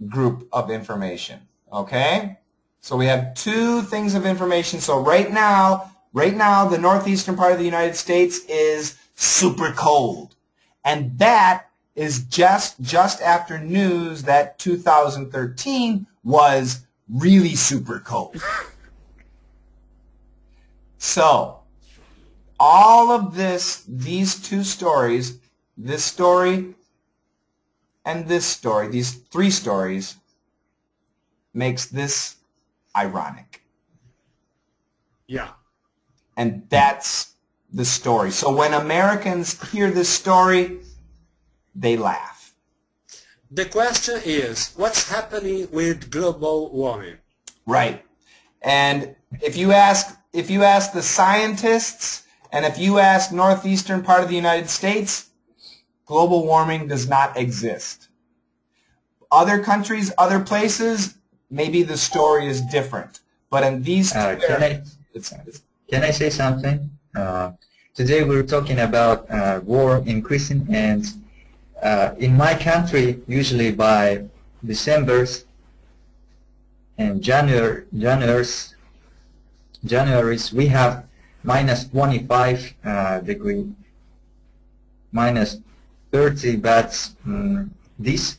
S1: group of information. Okay? So we have two things of information. So right now, the northeastern part of the United States is super cold. And that is just after news that 2013 was really super cold. So all of these two stories, this story and this story, these three stories, makes this ironic.
S2: Yeah.
S1: And that's the story. So when Americans hear this story, they laugh.
S2: The question is, what's happening with global warming?
S1: Right. And if you ask the scientists and if you ask northeastern part of the United States, global warming does not exist. Other countries, other places, maybe the story is different. But in these two areas,
S9: can I say something? Today we're talking about war increasing, and in my country, usually by December's and January's, we have minus 25 degree, minus 30, but this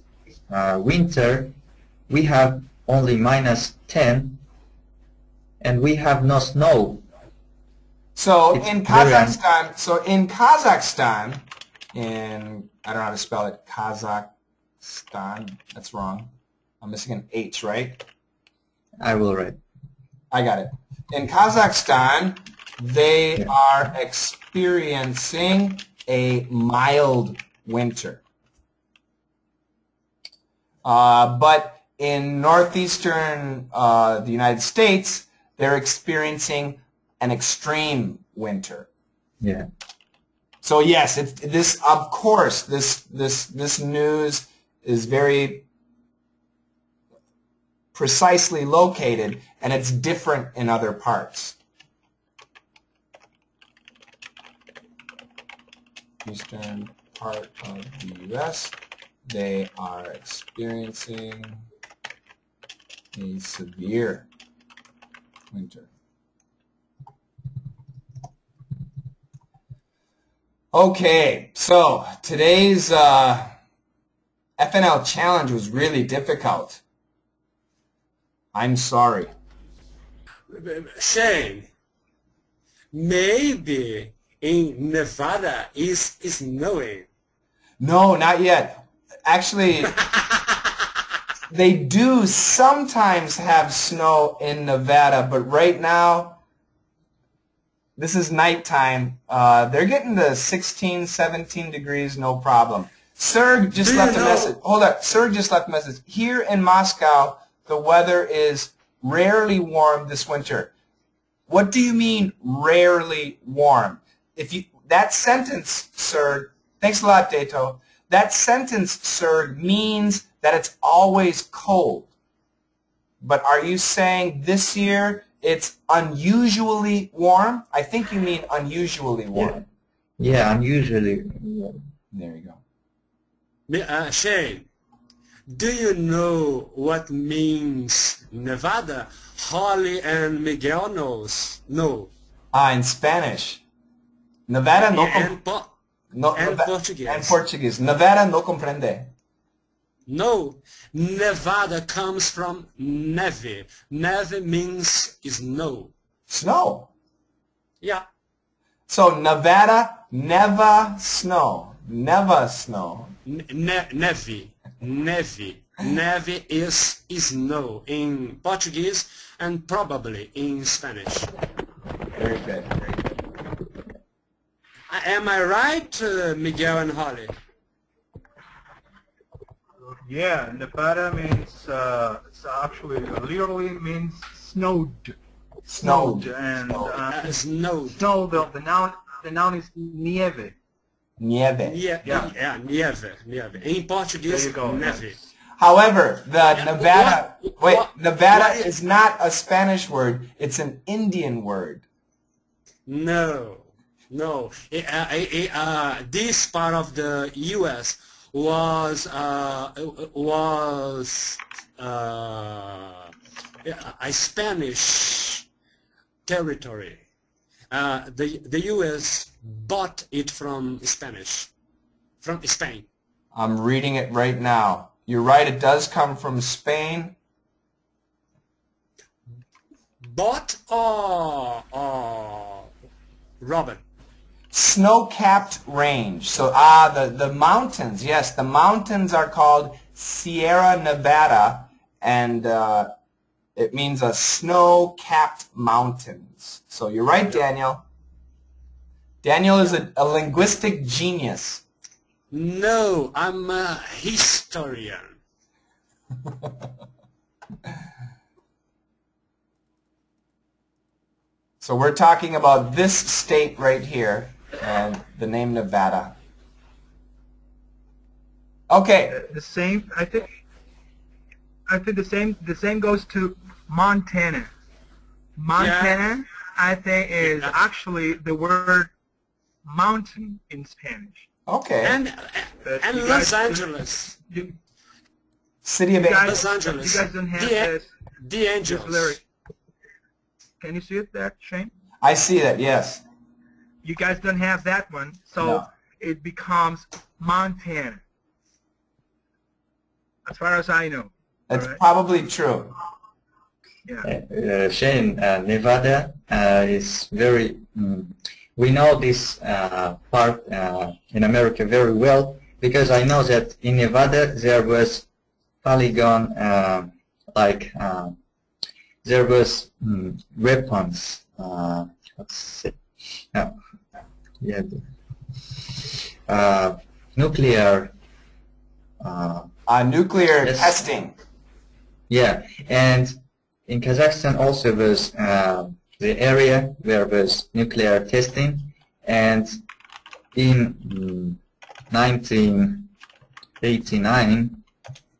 S9: winter we have only minus 10, and we have no snow.
S1: So in Kazakhstan, I don't know how to spell it, Kazakhstan, that's wrong. I'm missing an H, right?
S9: I will write.
S1: I got it. In Kazakhstan, they are experiencing a mild winter. But in northeastern the United States, they're experiencing an extreme winter.
S9: Yeah.
S1: So yes, of course this news is very precisely located, and it's different in other parts. Eastern part of the U.S., they are experiencing a severe winter. Okay, so today's FNL challenge was really difficult. I'm sorry.
S2: Shane, maybe in Nevada is snowing.
S1: No, not yet. Actually, they do sometimes have snow in Nevada, but right now, this is nighttime. They're getting to 16, 17 degrees, no problem. Serg just left a message. Hold up. Serg just left a message. Here in Moscow, the weather is rarely warm this winter. What do you mean, rarely warm? That sentence, Serg, thanks a lot, Dato. That sentence, Serg, means that it's always cold. But are you saying this year it's unusually warm? I think you mean unusually warm.
S9: Yeah, unusually warm.
S1: There you go.
S2: Shane, do you know what means Nevada? Holly and Miguel knows. No.
S1: In Spanish. Nevada no
S2: and Portuguese.
S1: And Portuguese. Nevada no comprende.
S2: No. Nevada comes from neve. Neve means snow.
S1: Snow?
S2: Yeah.
S1: So Nevada, never snow. Never snow.
S2: Neve. Neve is snow in Portuguese and probably in Spanish.
S1: Very good. Very good.
S2: Am I right, Miguel and Holly?
S10: Yeah, Nevada means, it's actually literally means snowed.
S1: Snowed.
S10: And
S2: snowed.
S10: Snow, the noun is nieve.
S1: Nieve.
S2: Yeah, nieve. In Portuguese,
S10: there you go.
S2: neve.
S1: However, the Nevada, Nevada is not a Spanish word, it's an Indian word.
S2: No. This part of the U.S. was a Spanish territory. The U.S. bought it from Spain.
S1: I'm reading it right now. You're right, it does come from Spain.
S2: Bought or Robert?
S1: Snow-capped range. So, the mountains. Yes, the mountains are called Sierra Nevada, and it means a snow-capped mountains. So you're right, Daniel. Daniel is a linguistic genius.
S2: No, I'm a historian.
S1: So we're talking about this state right here, and the name Nevada. Okay.
S10: The same, I think the same goes to Montana. Montana, I think, is actually the word mountain in Spanish.
S1: Okay.
S2: And Los Angeles.
S1: City of
S2: Los Angeles.
S10: You guys don't have this
S2: lyric.
S10: Can you see it there, Shane?
S1: I see that, yes.
S10: You guys don't have that one, so it becomes Montana. As far as I know.
S1: That's probably true.
S10: Yeah.
S9: Shane, Nevada is very... we know this part in America very well because I know that in Nevada there was polygon, there was weapons. Let's see. Nuclear.
S1: Nuclear testing.
S9: Yeah, and in Kazakhstan also was the area where was nuclear testing, and in 1989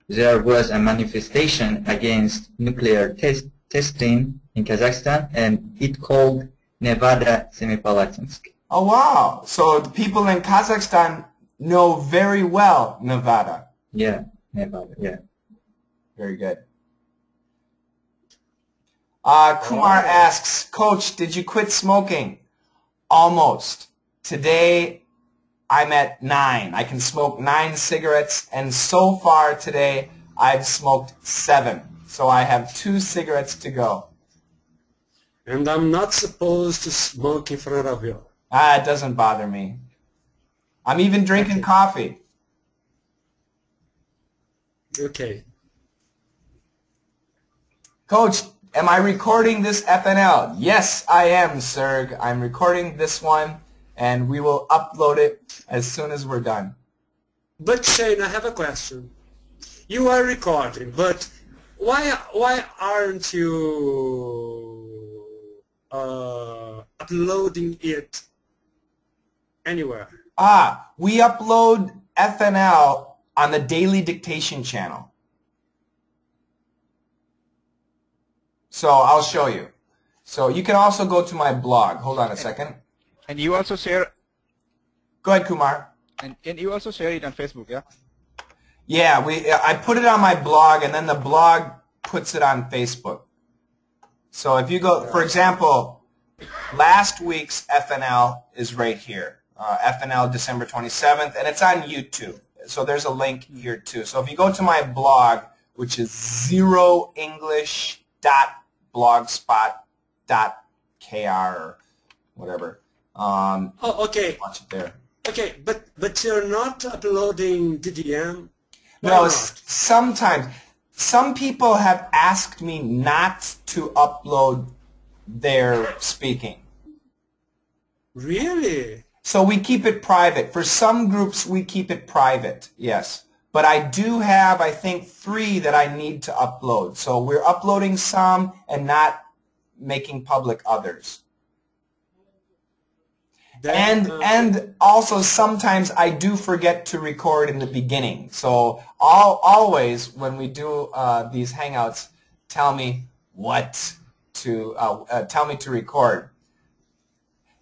S9: there was a manifestation against nuclear testing in Kazakhstan, and it called Nevada Semipalatinsk.
S1: Oh wow! So the people in Kazakhstan know very well Nevada.
S9: Yeah, Nevada. Yeah.
S1: Very good. Kumar asks, Coach, did you quit smoking? Almost. Today, I'm at 9. I can smoke 9 cigarettes, and so far today I've smoked 7. So I have 2 cigarettes to go.
S2: And I'm not supposed to smoke in front of you.
S1: It doesn't bother me. I'm even drinking coffee.
S2: Okay.
S1: Coach, am I recording this FNL? Yes, I am, Serg. I'm recording this one, and we will upload it as soon as we're done.
S2: But Shane, I have a question. You are recording, but why aren't you uploading it anywhere?
S1: We upload FNL on the Daily Dictation channel. So I'll show you. So you can also go to my blog. Hold on a second.
S6: And you also share.
S1: Go ahead, Kumar.
S6: And you also share it on Facebook, yeah?
S1: Yeah, I put it on my blog, and then the blog puts it on Facebook. So if you go, for example, last week's FNL is right here. FNL December 27th, and it's on YouTube. So there's a link here too. So if you go to my blog, which is zeroenglish.blogspot.kr or whatever.
S2: Okay.
S1: Watch it there.
S2: Okay, but you're not uploading DDM?
S1: No, sometimes. Some people have asked me not to upload their speaking.
S2: Really?
S1: So we keep it private. For some groups, we keep it private, yes. But I do have, I think, 3 that I need to upload. So we're uploading some and making public others. And also sometimes I do forget to record in the beginning. So always when we do these hangouts, tell me tell me to record.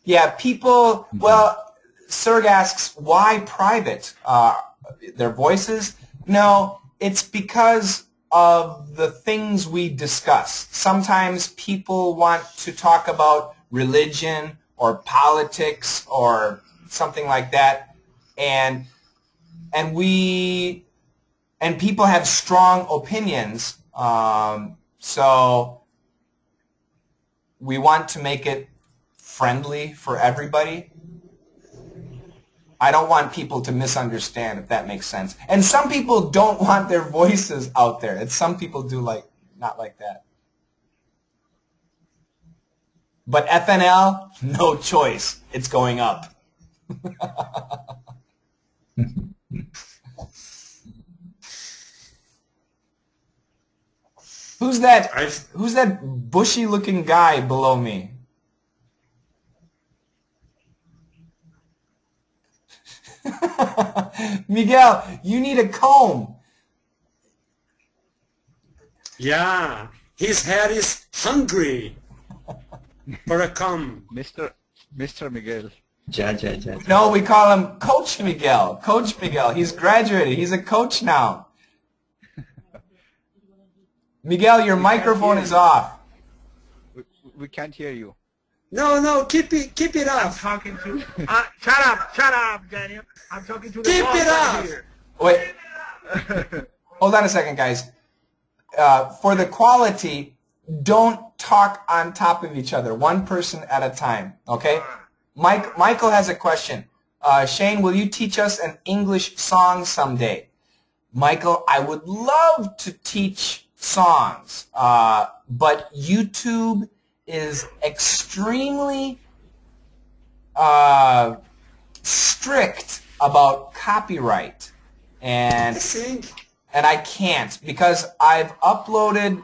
S1: Yeah, people, well, Serg asks, why private? Their voices? No, it's because of the things we discuss. Sometimes people want to talk about religion or politics or something like that, and people have strong opinions, so we want to make it friendly for everybody. I don't want people to misunderstand, if that makes sense. And some people don't want their voices out there, and some people do not like that. But FNL, no choice. It's going up. Who's that bushy-looking guy below me? Miguel, you need a comb.
S2: Yeah, his head is hungry for a comb.
S6: Mr. Miguel.
S9: Ja.
S1: No, we call him Coach Miguel. Coach Miguel. He's graduated. He's a coach now. Miguel, your microphone is off.
S6: We can't hear you.
S2: No, keep it up.
S10: I'm talking to. Shut up, Daniel. I'm talking to the
S2: Keep
S10: boss
S2: it
S10: right
S2: up.
S10: here.
S1: Wait. Hold on a second, guys. For the quality, don't talk on top of each other, one person at a time, okay? Michael has a question. Shane, will you teach us an English song someday? Michael, I would love to teach songs, but YouTube is extremely strict about copyright, and I can't because I've uploaded.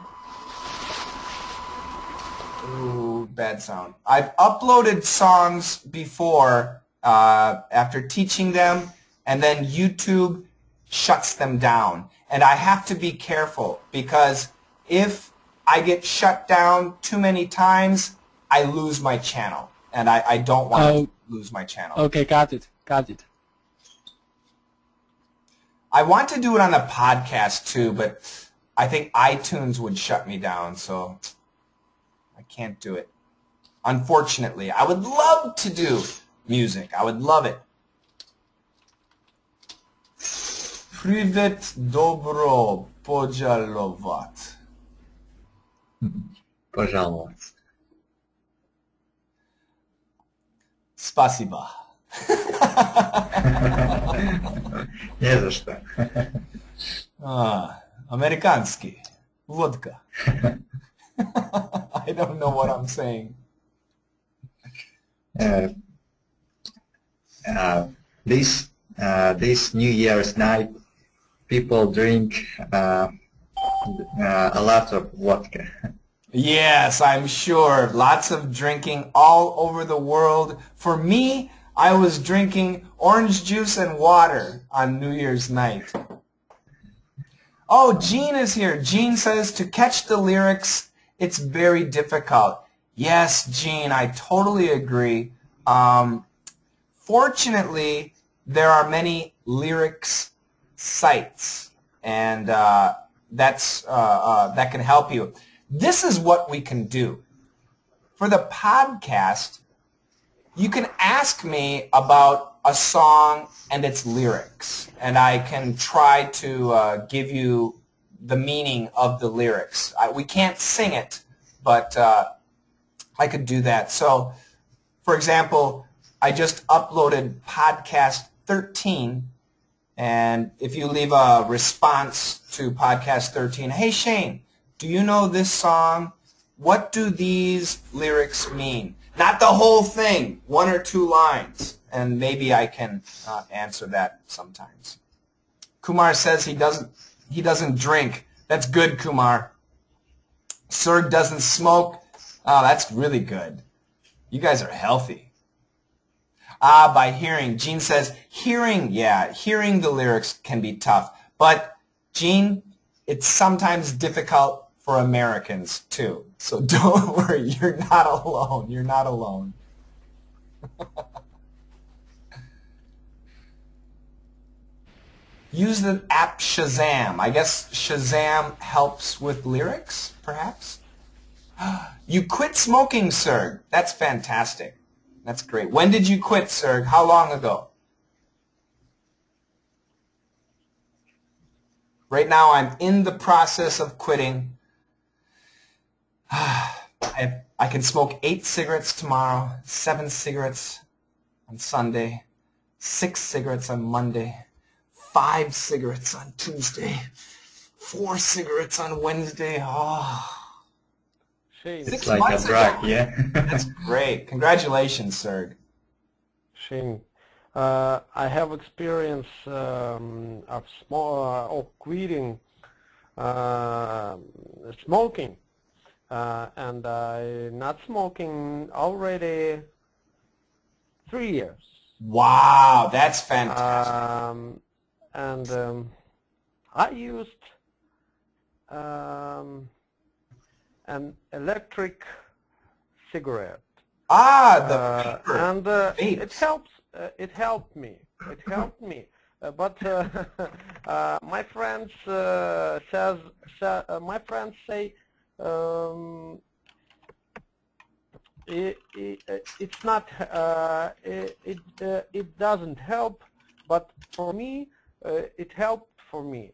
S1: Ooh, bad sound. I've uploaded songs before after teaching them, and then YouTube shuts them down, and I have to be careful because if I get shut down too many times, I lose my channel, and I don't want to lose my channel.
S3: Okay, got it.
S1: I want to do it on a podcast too, but I think iTunes would shut me down, so I can't do it. Unfortunately, I would love to do music. I would love it. Privet dobro pojalovat.
S9: Пожаловаться.
S1: Spasiba.
S9: Не за что.
S1: Amerikanski. Vodka. I don't know what I'm saying.
S9: This New Year's night, people drink a lot of vodka.
S1: Yes, I'm sure. Lots of drinking all over the world. For me, I was drinking orange juice and water on New Year's night. Oh, Jean is here. Jean says, to catch the lyrics, it's very difficult. Yes, Jean, I totally agree. Fortunately, there are many lyrics sites, and that can help you. This is what we can do. For the podcast, you can ask me about a song and its lyrics, and I can try to give you the meaning of the lyrics. We can't sing it, but I could do that. So, for example, I just uploaded podcast 13, and if you leave a response to podcast 13, hey Shane, do you know this song? What do these lyrics mean? Not the whole thing, 1 or 2 lines, and maybe I can answer that sometimes. Kumar says he doesn't drink. That's good, Kumar. Serg doesn't smoke. Oh, that's really good. You guys are healthy. By hearing. Jean says hearing, yeah, hearing the lyrics can be tough. But, Jean, it's sometimes difficult for Americans, too. So don't worry, you're not alone. You're not alone. Use the app Shazam. I guess Shazam helps with lyrics, perhaps? You quit smoking, Serg. That's fantastic. That's great. When did you quit, Serg? How long ago? Right now, I'm in the process of quitting. I can smoke 8 cigarettes tomorrow, 7 cigarettes on Sunday, 6 cigarettes on Monday, 5 cigarettes on Tuesday, 4 cigarettes on Wednesday. Oh.
S5: Shane.
S9: It's like a drug, yeah?
S1: That's great. Congratulations, Serg.
S5: Shane, I have experience of quitting smoking, and I'm not smoking already 3 years.
S1: Wow, that's fantastic.
S5: And I used an electric cigarette.
S1: The paper.
S5: And it helps. It helped me. It helped me. But my friends my friends say it's not. It doesn't help. But for me, it helped for me.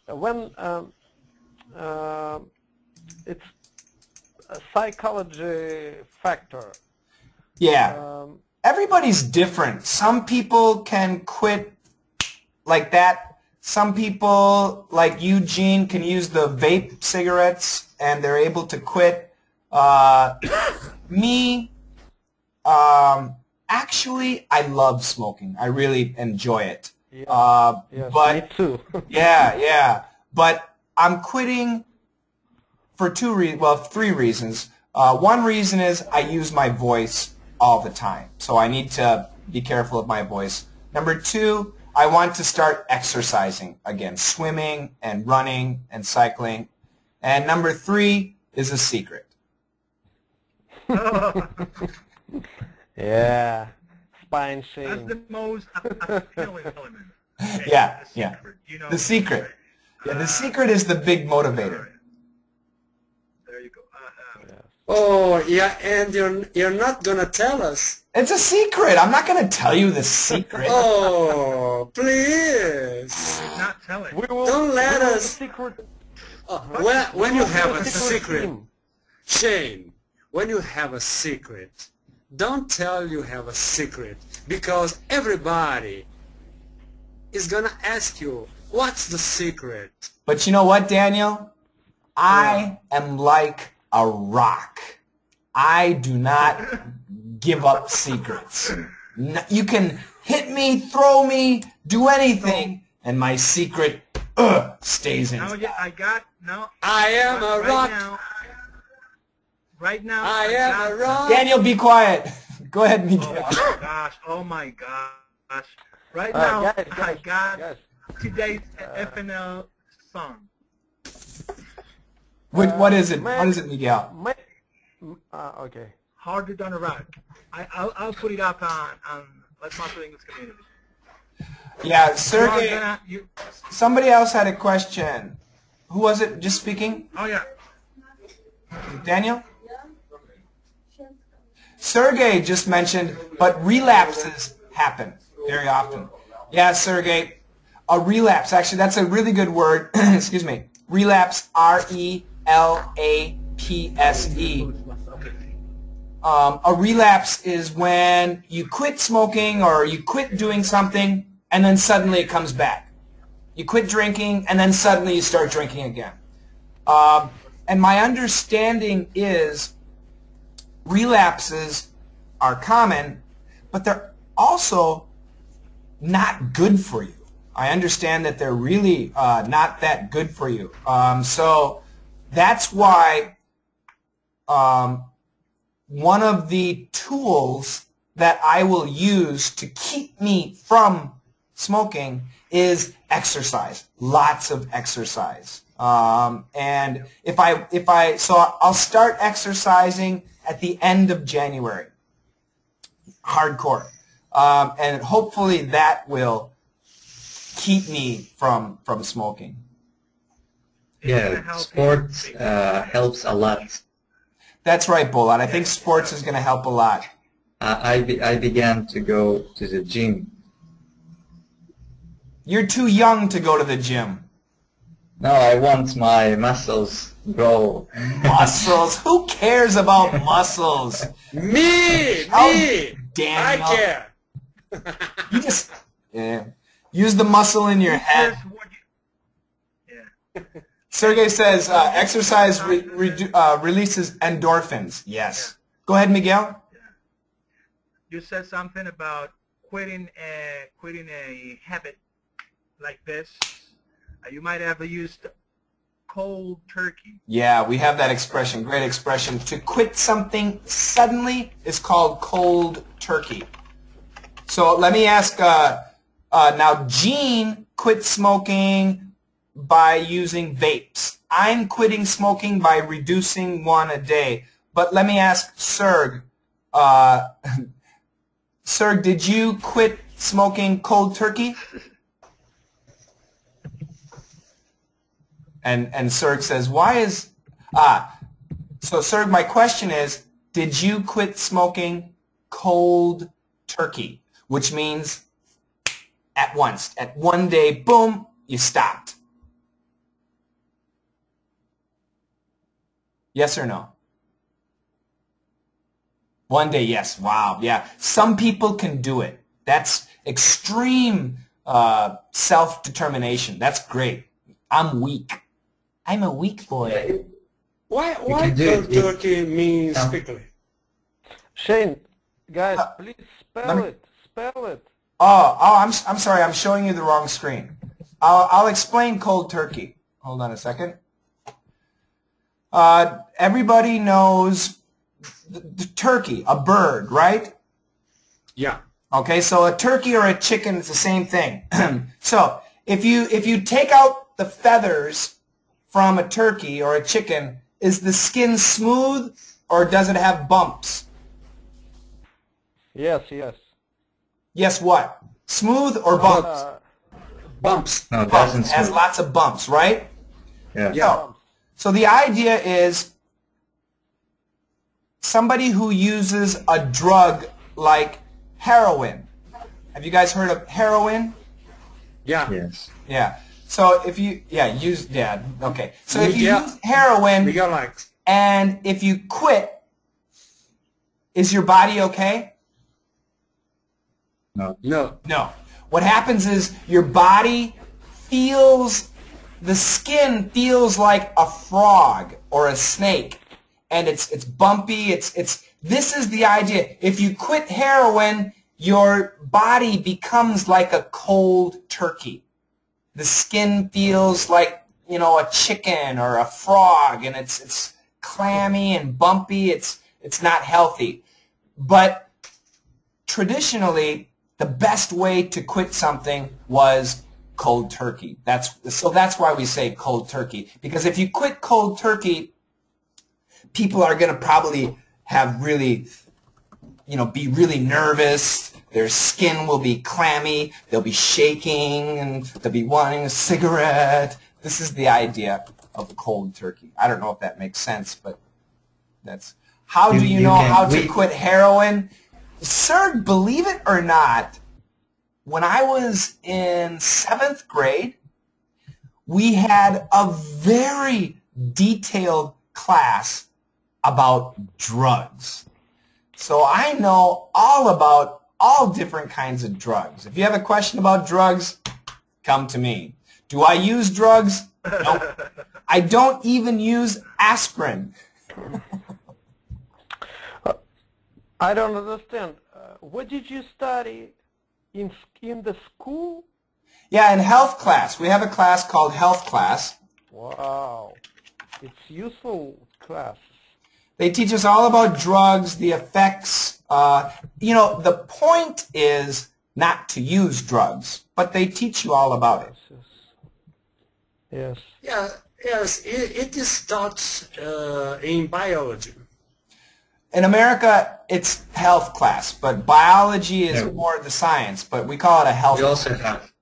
S5: When it's a psychology factor.
S1: Yeah. Everybody's different. Some people can quit like that. Some people, like Eugene, can use the vape cigarettes and they're able to quit. Me, actually, I love smoking. I really enjoy it.
S5: Yeah. Yes,
S1: but
S5: me too.
S1: yeah. But I'm quitting for 3 reasons. One reason is I use my voice all the time, so I need to be careful of my voice. Number 2, I want to start exercising again, swimming and running and cycling. And number 3 is a secret.
S5: Yeah, spine shame.
S10: That's the most appealing element. Okay,
S1: Yeah.
S10: You know,
S1: The secret. Yeah, the secret is the big motivator.
S10: There you go.
S2: Oh, yeah, and you're not gonna tell us.
S1: It's a secret. I'm not going to tell you the secret.
S2: Oh, please.
S10: Not tell it.
S2: Don't let us. When you have a secret, Shane, when you have a secret, don't tell you have a secret, because everybody is gonna ask you, what's the secret?
S1: But you know what, Daniel? I am like a rock. I do not give up secrets. You can hit me, throw me, do anything, and my secret stays in.
S10: No, yeah,
S2: I am a rock.
S10: Right now.
S2: I am a rock.
S1: Daniel, be quiet. Go ahead, Miguel.
S10: Oh my gosh. Right now, I got today's FNL song.
S1: What is it? What is it, Miguel?
S5: Okay.
S10: Harder Than a Rock. I'll put it up on Let's Master English Community.
S1: Yeah, Sergey, somebody else had a question. Who was it just speaking?
S10: Oh, yeah.
S1: Daniel? Sergey just mentioned, but relapses happen very often. Yeah, Sergey, a relapse, actually, that's a really good word. Excuse me. Relapse, R-E-L-A-P-S-E. A relapse is when you quit smoking or you quit doing something and then suddenly it comes back. You quit drinking and then suddenly you start drinking again. And my understanding is relapses are common, but they're also not good for you. I understand that they're really not that good for you. So that's why one of the tools that I will use to keep me from smoking is exercise. Lots of exercise. And so I'll start exercising at the end of January. Hardcore. And hopefully that will keep me from smoking.
S9: Yeah, sports helps a lot.
S1: That's right, Bolat. I think sports is going to help a lot.
S9: I began to go to the gym.
S1: You're too young to go to the gym.
S9: No, I want my muscles grow.
S1: Muscles? Who cares about muscles?
S2: Me!
S1: Daniel.
S2: I care.
S1: You just use the muscle in your head. Sergey says exercise releases endorphins. Yes. Go ahead, Miguel.
S10: You said something about quitting a habit like this. You might have used cold turkey.
S1: Yeah, we have that expression. Great expression. To quit something suddenly is called cold turkey. So let me ask, now Gene quit smoking by using vapes. I'm quitting smoking by reducing one a day. But let me ask Serg. Serg, did you quit smoking cold turkey? And Serg says, why is... So Serg, my question is, did you quit smoking cold turkey? Which means at once. At one day, boom, you stopped. Yes or no? One day, yes. Wow, yeah. Some people can do it. That's extreme self-determination. That's great. I'm weak. I'm a weak boy.
S2: Why cold turkey means quickly?
S5: Shane, guys, please spell it. Spell it.
S1: Oh, I'm sorry. I'm showing you the wrong screen. I'll explain cold turkey. Hold on a second. Everybody knows the turkey, a bird, right?
S2: Yeah.
S1: Okay, so a turkey or a chicken is the same thing. So if you take out the feathers from a turkey or a chicken, is the skin smooth or does it have bumps?
S5: Yes, yes.
S1: Yes, what? Smooth or bumps?
S2: Bumps.
S9: No, it
S1: Bumps.
S9: doesn't
S1: It has
S9: smooth.
S1: lots of bumps, right?
S9: Yeah.
S1: So the idea is somebody who uses a drug like heroin. Have you guys heard of heroin?
S2: Yeah.
S9: Yes.
S1: Yeah. So if you, okay. So if you use heroin and if you quit, is your body okay?
S9: No.
S2: No.
S1: No. What happens is your body feels, the skin feels like a frog or a snake, and it's bumpy. This is the idea. If you quit heroin, your body becomes like a cold turkey. The skin feels like, you know, a chicken or a frog, and it's clammy and bumpy. It's not healthy. But traditionally, the best way to quit something was cold turkey. So that's why we say cold turkey. Because if you quit cold turkey, people are going to probably have really, you know, be really nervous. Their skin will be clammy. They'll be shaking, and they'll be wanting a cigarette. This is the idea of cold turkey. I don't know if that makes sense, but that's... How do you know how to quit heroin? Sir, believe it or not, when I was in 7th grade, we had a very detailed class about drugs. So I know all about all different kinds of drugs. If you have a question about drugs, come to me. Do I use drugs? No. I don't even use aspirin.
S11: I don't understand. What did you study in the school?
S1: Yeah, in health class. We have a class called health class.
S11: Wow. It's useful class.
S1: They teach us all about drugs, the effects. You know, the point is not to use drugs, but they teach you all about it.
S11: Yes.
S2: Yeah, yes, it is taught in biology.
S1: In America, it's health class, but biology is more the science, but we call it a health class.
S9: We also have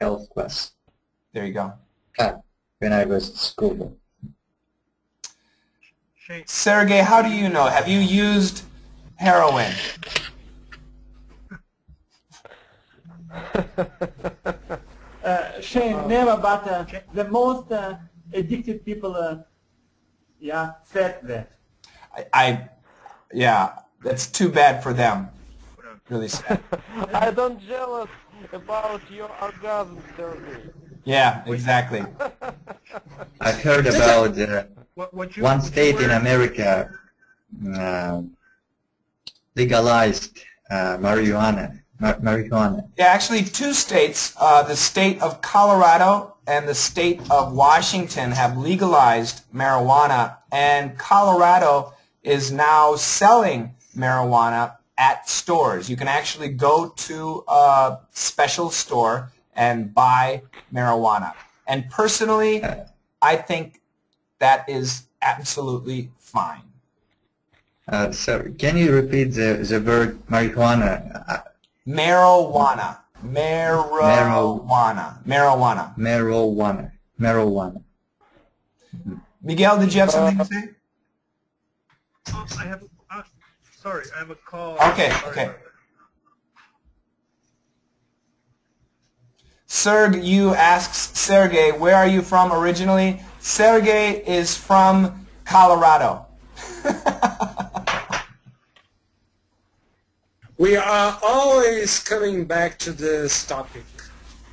S9: health class.
S1: There you go.
S9: When I was at school.
S1: Sergey, how do you know? Have you used heroin?
S4: Shane, never, but the most addicted people, said that.
S1: Yeah, that's too bad for them. Really sad.
S11: I don't jealous about your orgasm, Sergey.
S1: Yeah, exactly.
S9: I've heard about one state in America legalized marijuana.
S1: Yeah, actually 2 states, the state of Colorado and the state of Washington have legalized marijuana, and Colorado is now selling marijuana at stores. You can actually go to a special store and buy marijuana. And personally, I think that is absolutely fine.
S9: So can you repeat the word marijuana?
S1: Marijuana. Marijuana. Marijuana.
S9: Marijuana. Marijuana.
S1: Miguel, did you have something to say?
S10: I have. Sorry, I have a call.
S1: Okay. Okay. Serg, you asked Sergey, where are you from originally? Sergey is from Colorado.
S2: We are always coming back to this topic,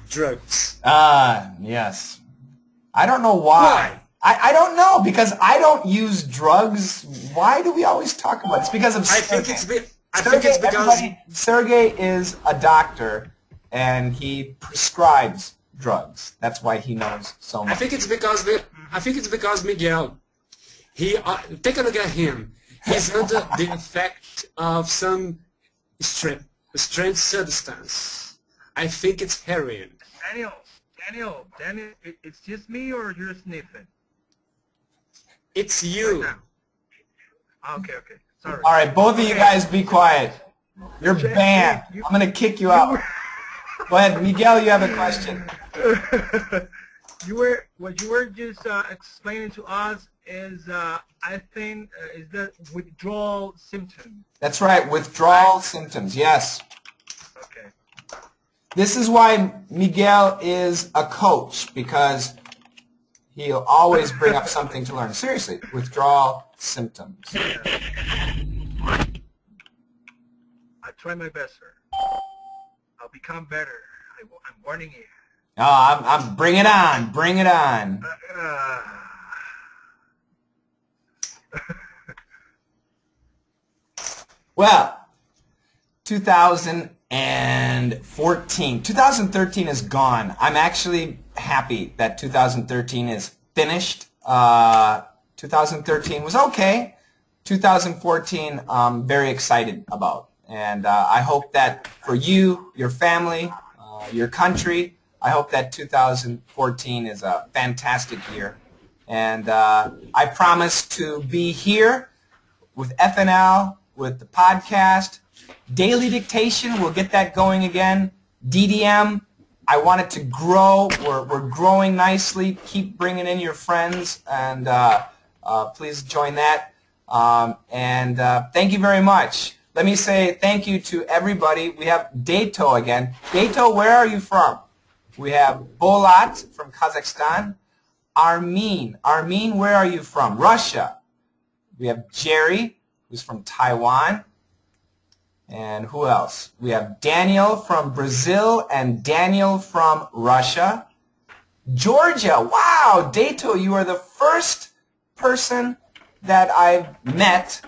S2: drugs.
S1: Yes. I don't know why. I don't know, because I don't use drugs. Why do we always talk about it? It's because of Sergey. I think it's because Sergey is a doctor, and he prescribes drugs. That's why he knows so much.
S2: I think it's because Miguel. He take a look at him. He's under the effect of some strange substance. I think it's heroin.
S10: Daniel, it's just me, or you're sniffing?
S2: It's you.
S10: Right now. Okay. Sorry.
S1: All right, both of you guys be quiet. You're banned. I'm going to kick you out. Go ahead, Miguel, you have a question.
S10: What you were just explaining to us is, I think, is the withdrawal symptom.
S1: That's right, withdrawal symptoms, yes.
S10: Okay.
S1: This is why Miguel is a coach, because he'll always bring up something to learn. Seriously, withdrawal symptoms.
S10: I try my best, sir. I'll become better. I'm warning you.
S1: Oh, I'm bring it on, bring it on. Well, 2014. 2013 is gone. I'm actually happy that 2013 is finished. 2013 was okay. 2014, I'm very excited about. And I hope that for you, your family, your country, I hope that 2014 is a fantastic year. And I promise to be here with FNL, with the podcast, daily dictation, we'll get that going again. DDM, I want it to grow. We're growing nicely. Keep bringing in your friends, and please join that. Thank you very much. Let me say thank you to everybody. We have Dato again. Dato, where are you from? We have Bolat from Kazakhstan. Armin. Armin, where are you from? Russia. We have Jerry, who's from Taiwan. And who else? We have Daniel from Brazil and Daniel from Russia. Georgia. Wow, Dato, you are the first person that I've met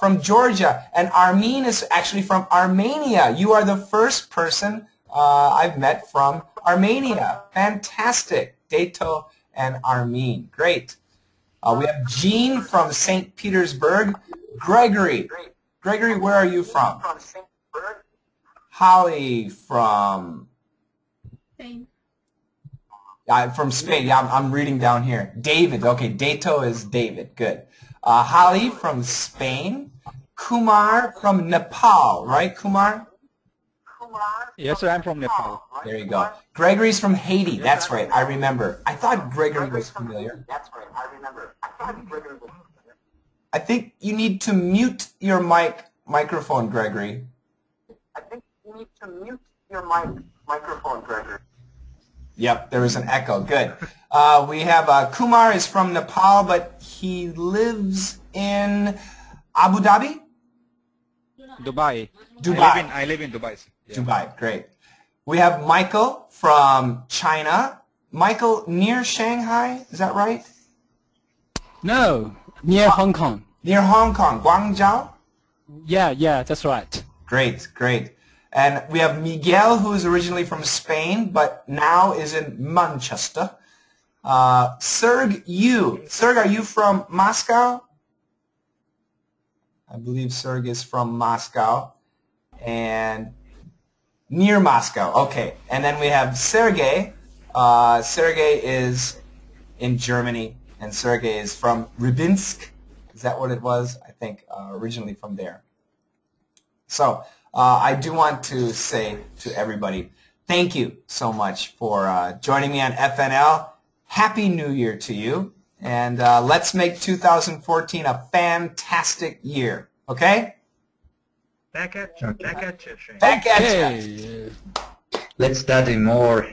S1: from Georgia. And Armin is actually from Armenia. You are the first person I've met from Armenia. Fantastic. Dato and Armin. Great. We have Jean from St. Petersburg. Gregory. Gregory, where are you from? Holly from...
S8: Spain.
S1: From Spain. Yeah, I'm reading down here. David. Okay, Dato is David. Good. Holly from Spain. Kumar from Nepal. Right, Kumar?
S6: Yes, sir, I'm from Nepal.
S1: There you go. Gregory's from Haiti. That's right. I remember. I thought Gregory was familiar.
S12: That's right. I remember. I thought Gregory was familiar.
S1: I think you need to mute your microphone, Gregory.
S12: I think you need to mute your microphone, Gregory.
S1: Yep, there was an echo. Good. We have Kumar is from Nepal, but he lives in Abu Dhabi?
S6: Dubai.
S1: Dubai.
S6: I live in Dubai. Yeah.
S1: Dubai, great. We have Michael from China. Michael, near Shanghai, is that right?
S3: No, near Hong Kong.
S1: Near Hong Kong, Guangzhou?
S3: Yeah, that's right.
S1: Great, great. And we have Miguel, who is originally from Spain, but now is in Manchester. Serg, are you from Moscow? I believe Serg is from Moscow. And near Moscow, okay. And then we have Sergey. Sergey is in Germany, and Sergey is from Rybinsk. Is that what it was? I think originally from there. So I do want to say to everybody, thank you so much for joining me on FNL. Happy New Year to you. And let's make 2014 a fantastic year. Okay?
S10: Back at you. Back at you, Shane.
S1: Back at you.
S9: Let's study more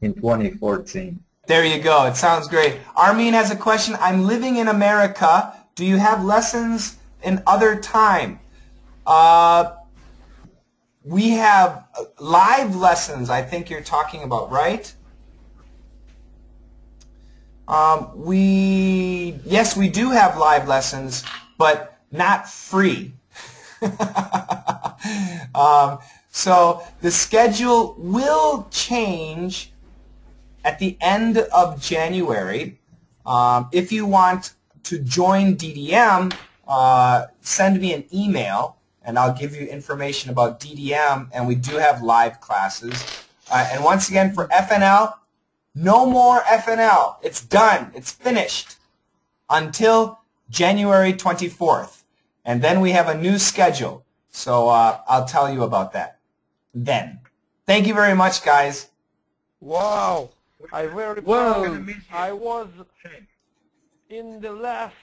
S9: in 2014.
S1: There you go. It sounds great. Armin has a question. I'm living in America. Do you have lessons in other time? We have live lessons, I think you're talking about, right? Yes, we do have live lessons, but not free. So the schedule will change at the end of January. If you want to join DDM, send me an email, and I'll give you information about DDM, and we do have live classes. And once again, for FNL, no more FNL. It's done. It's finished until January 24th. And then we have a new schedule. So I'll tell you about that then. Thank you very much, guys.
S11: Wow. I very
S10: Whoa.
S11: proud. I was in the last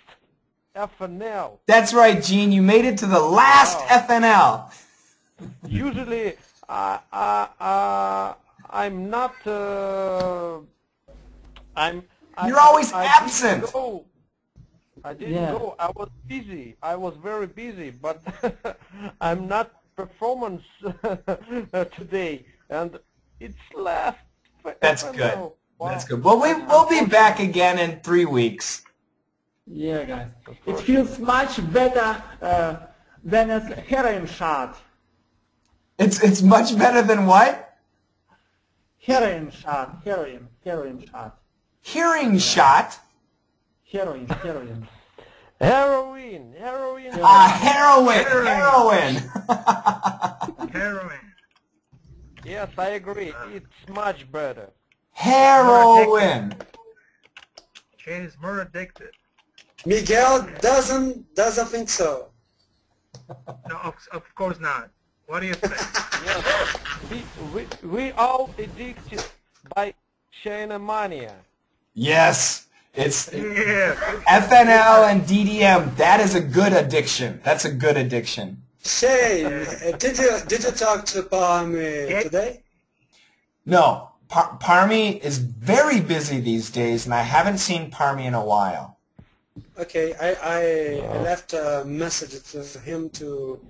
S11: FNL.
S1: That's right, Gene. You made it to the last FNL.
S11: Usually, I'm not.
S1: You're always absent.
S11: I didn't go. I was busy. I was very busy, but I'm not performance today, and it's last.
S1: That's good. Wow. That's good. Well, we'll be back again in 3 weeks.
S4: Yeah, guys. It feels much better than a heroin shot.
S1: It's much better than what?
S4: Heroin shot. Heroin shot.
S1: Hearing shot?
S4: Heroin.
S11: Heroin.
S1: Heroin.
S10: Heroin.
S11: Yes, I agree. It's much better.
S1: Heroin.
S10: Shane is more addicted.
S2: Miguel doesn't think so.
S10: No, of course not. What do you think?
S11: Yes, we all addicted by China mania.
S1: Yes, it's FNL and DDM. That is a good addiction. That's a good addiction.
S2: Shane, did you talk to Parmi today?
S1: No, Parmi is very busy these days, and I haven't seen Parmi in a while.
S2: Okay, I left a message to him to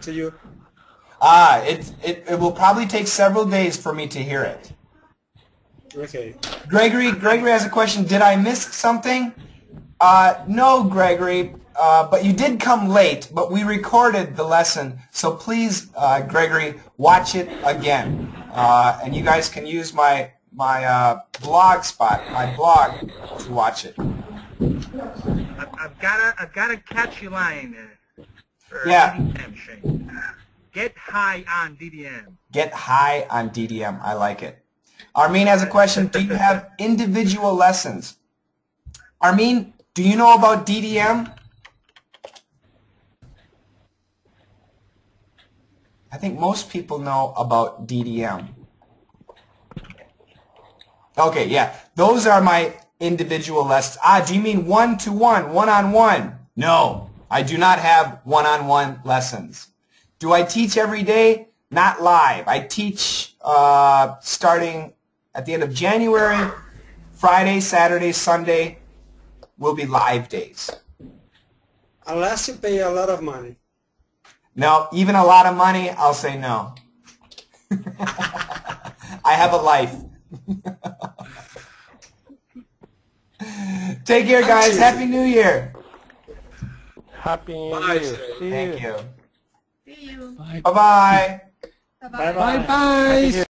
S2: you.
S1: It will probably take several days for me to hear it.
S2: Okay.
S1: Gregory has a question. Did I miss something? No, Gregory, but you did come late, but we recorded the lesson, so please, Gregory, watch it again. And you guys can use my blog spot, my blog, to watch it.
S10: I've got a catchy line.
S1: Yeah.
S10: DDM, Shane. Get high on DDM.
S1: Get high on DDM. I like it. Armin has a question. Do you have individual lessons? Armin, do you know about DDM? I think most people know about DDM. Okay, yeah. Those are my individual lessons. Do you mean one-to-one, one-on-one? No, I do not have one-on-one lessons. Do I teach every day? Not live. I teach starting at the end of January. Friday, Saturday, Sunday will be live days.
S2: Unless you pay a lot of money.
S1: No, even a lot of money, I'll say no. I have a life. Take care, guys. Happy New Year.
S11: Happy New Year.
S1: Thank you.
S8: See you.
S1: Bye-bye.
S4: Bye-bye.
S3: Bye-bye.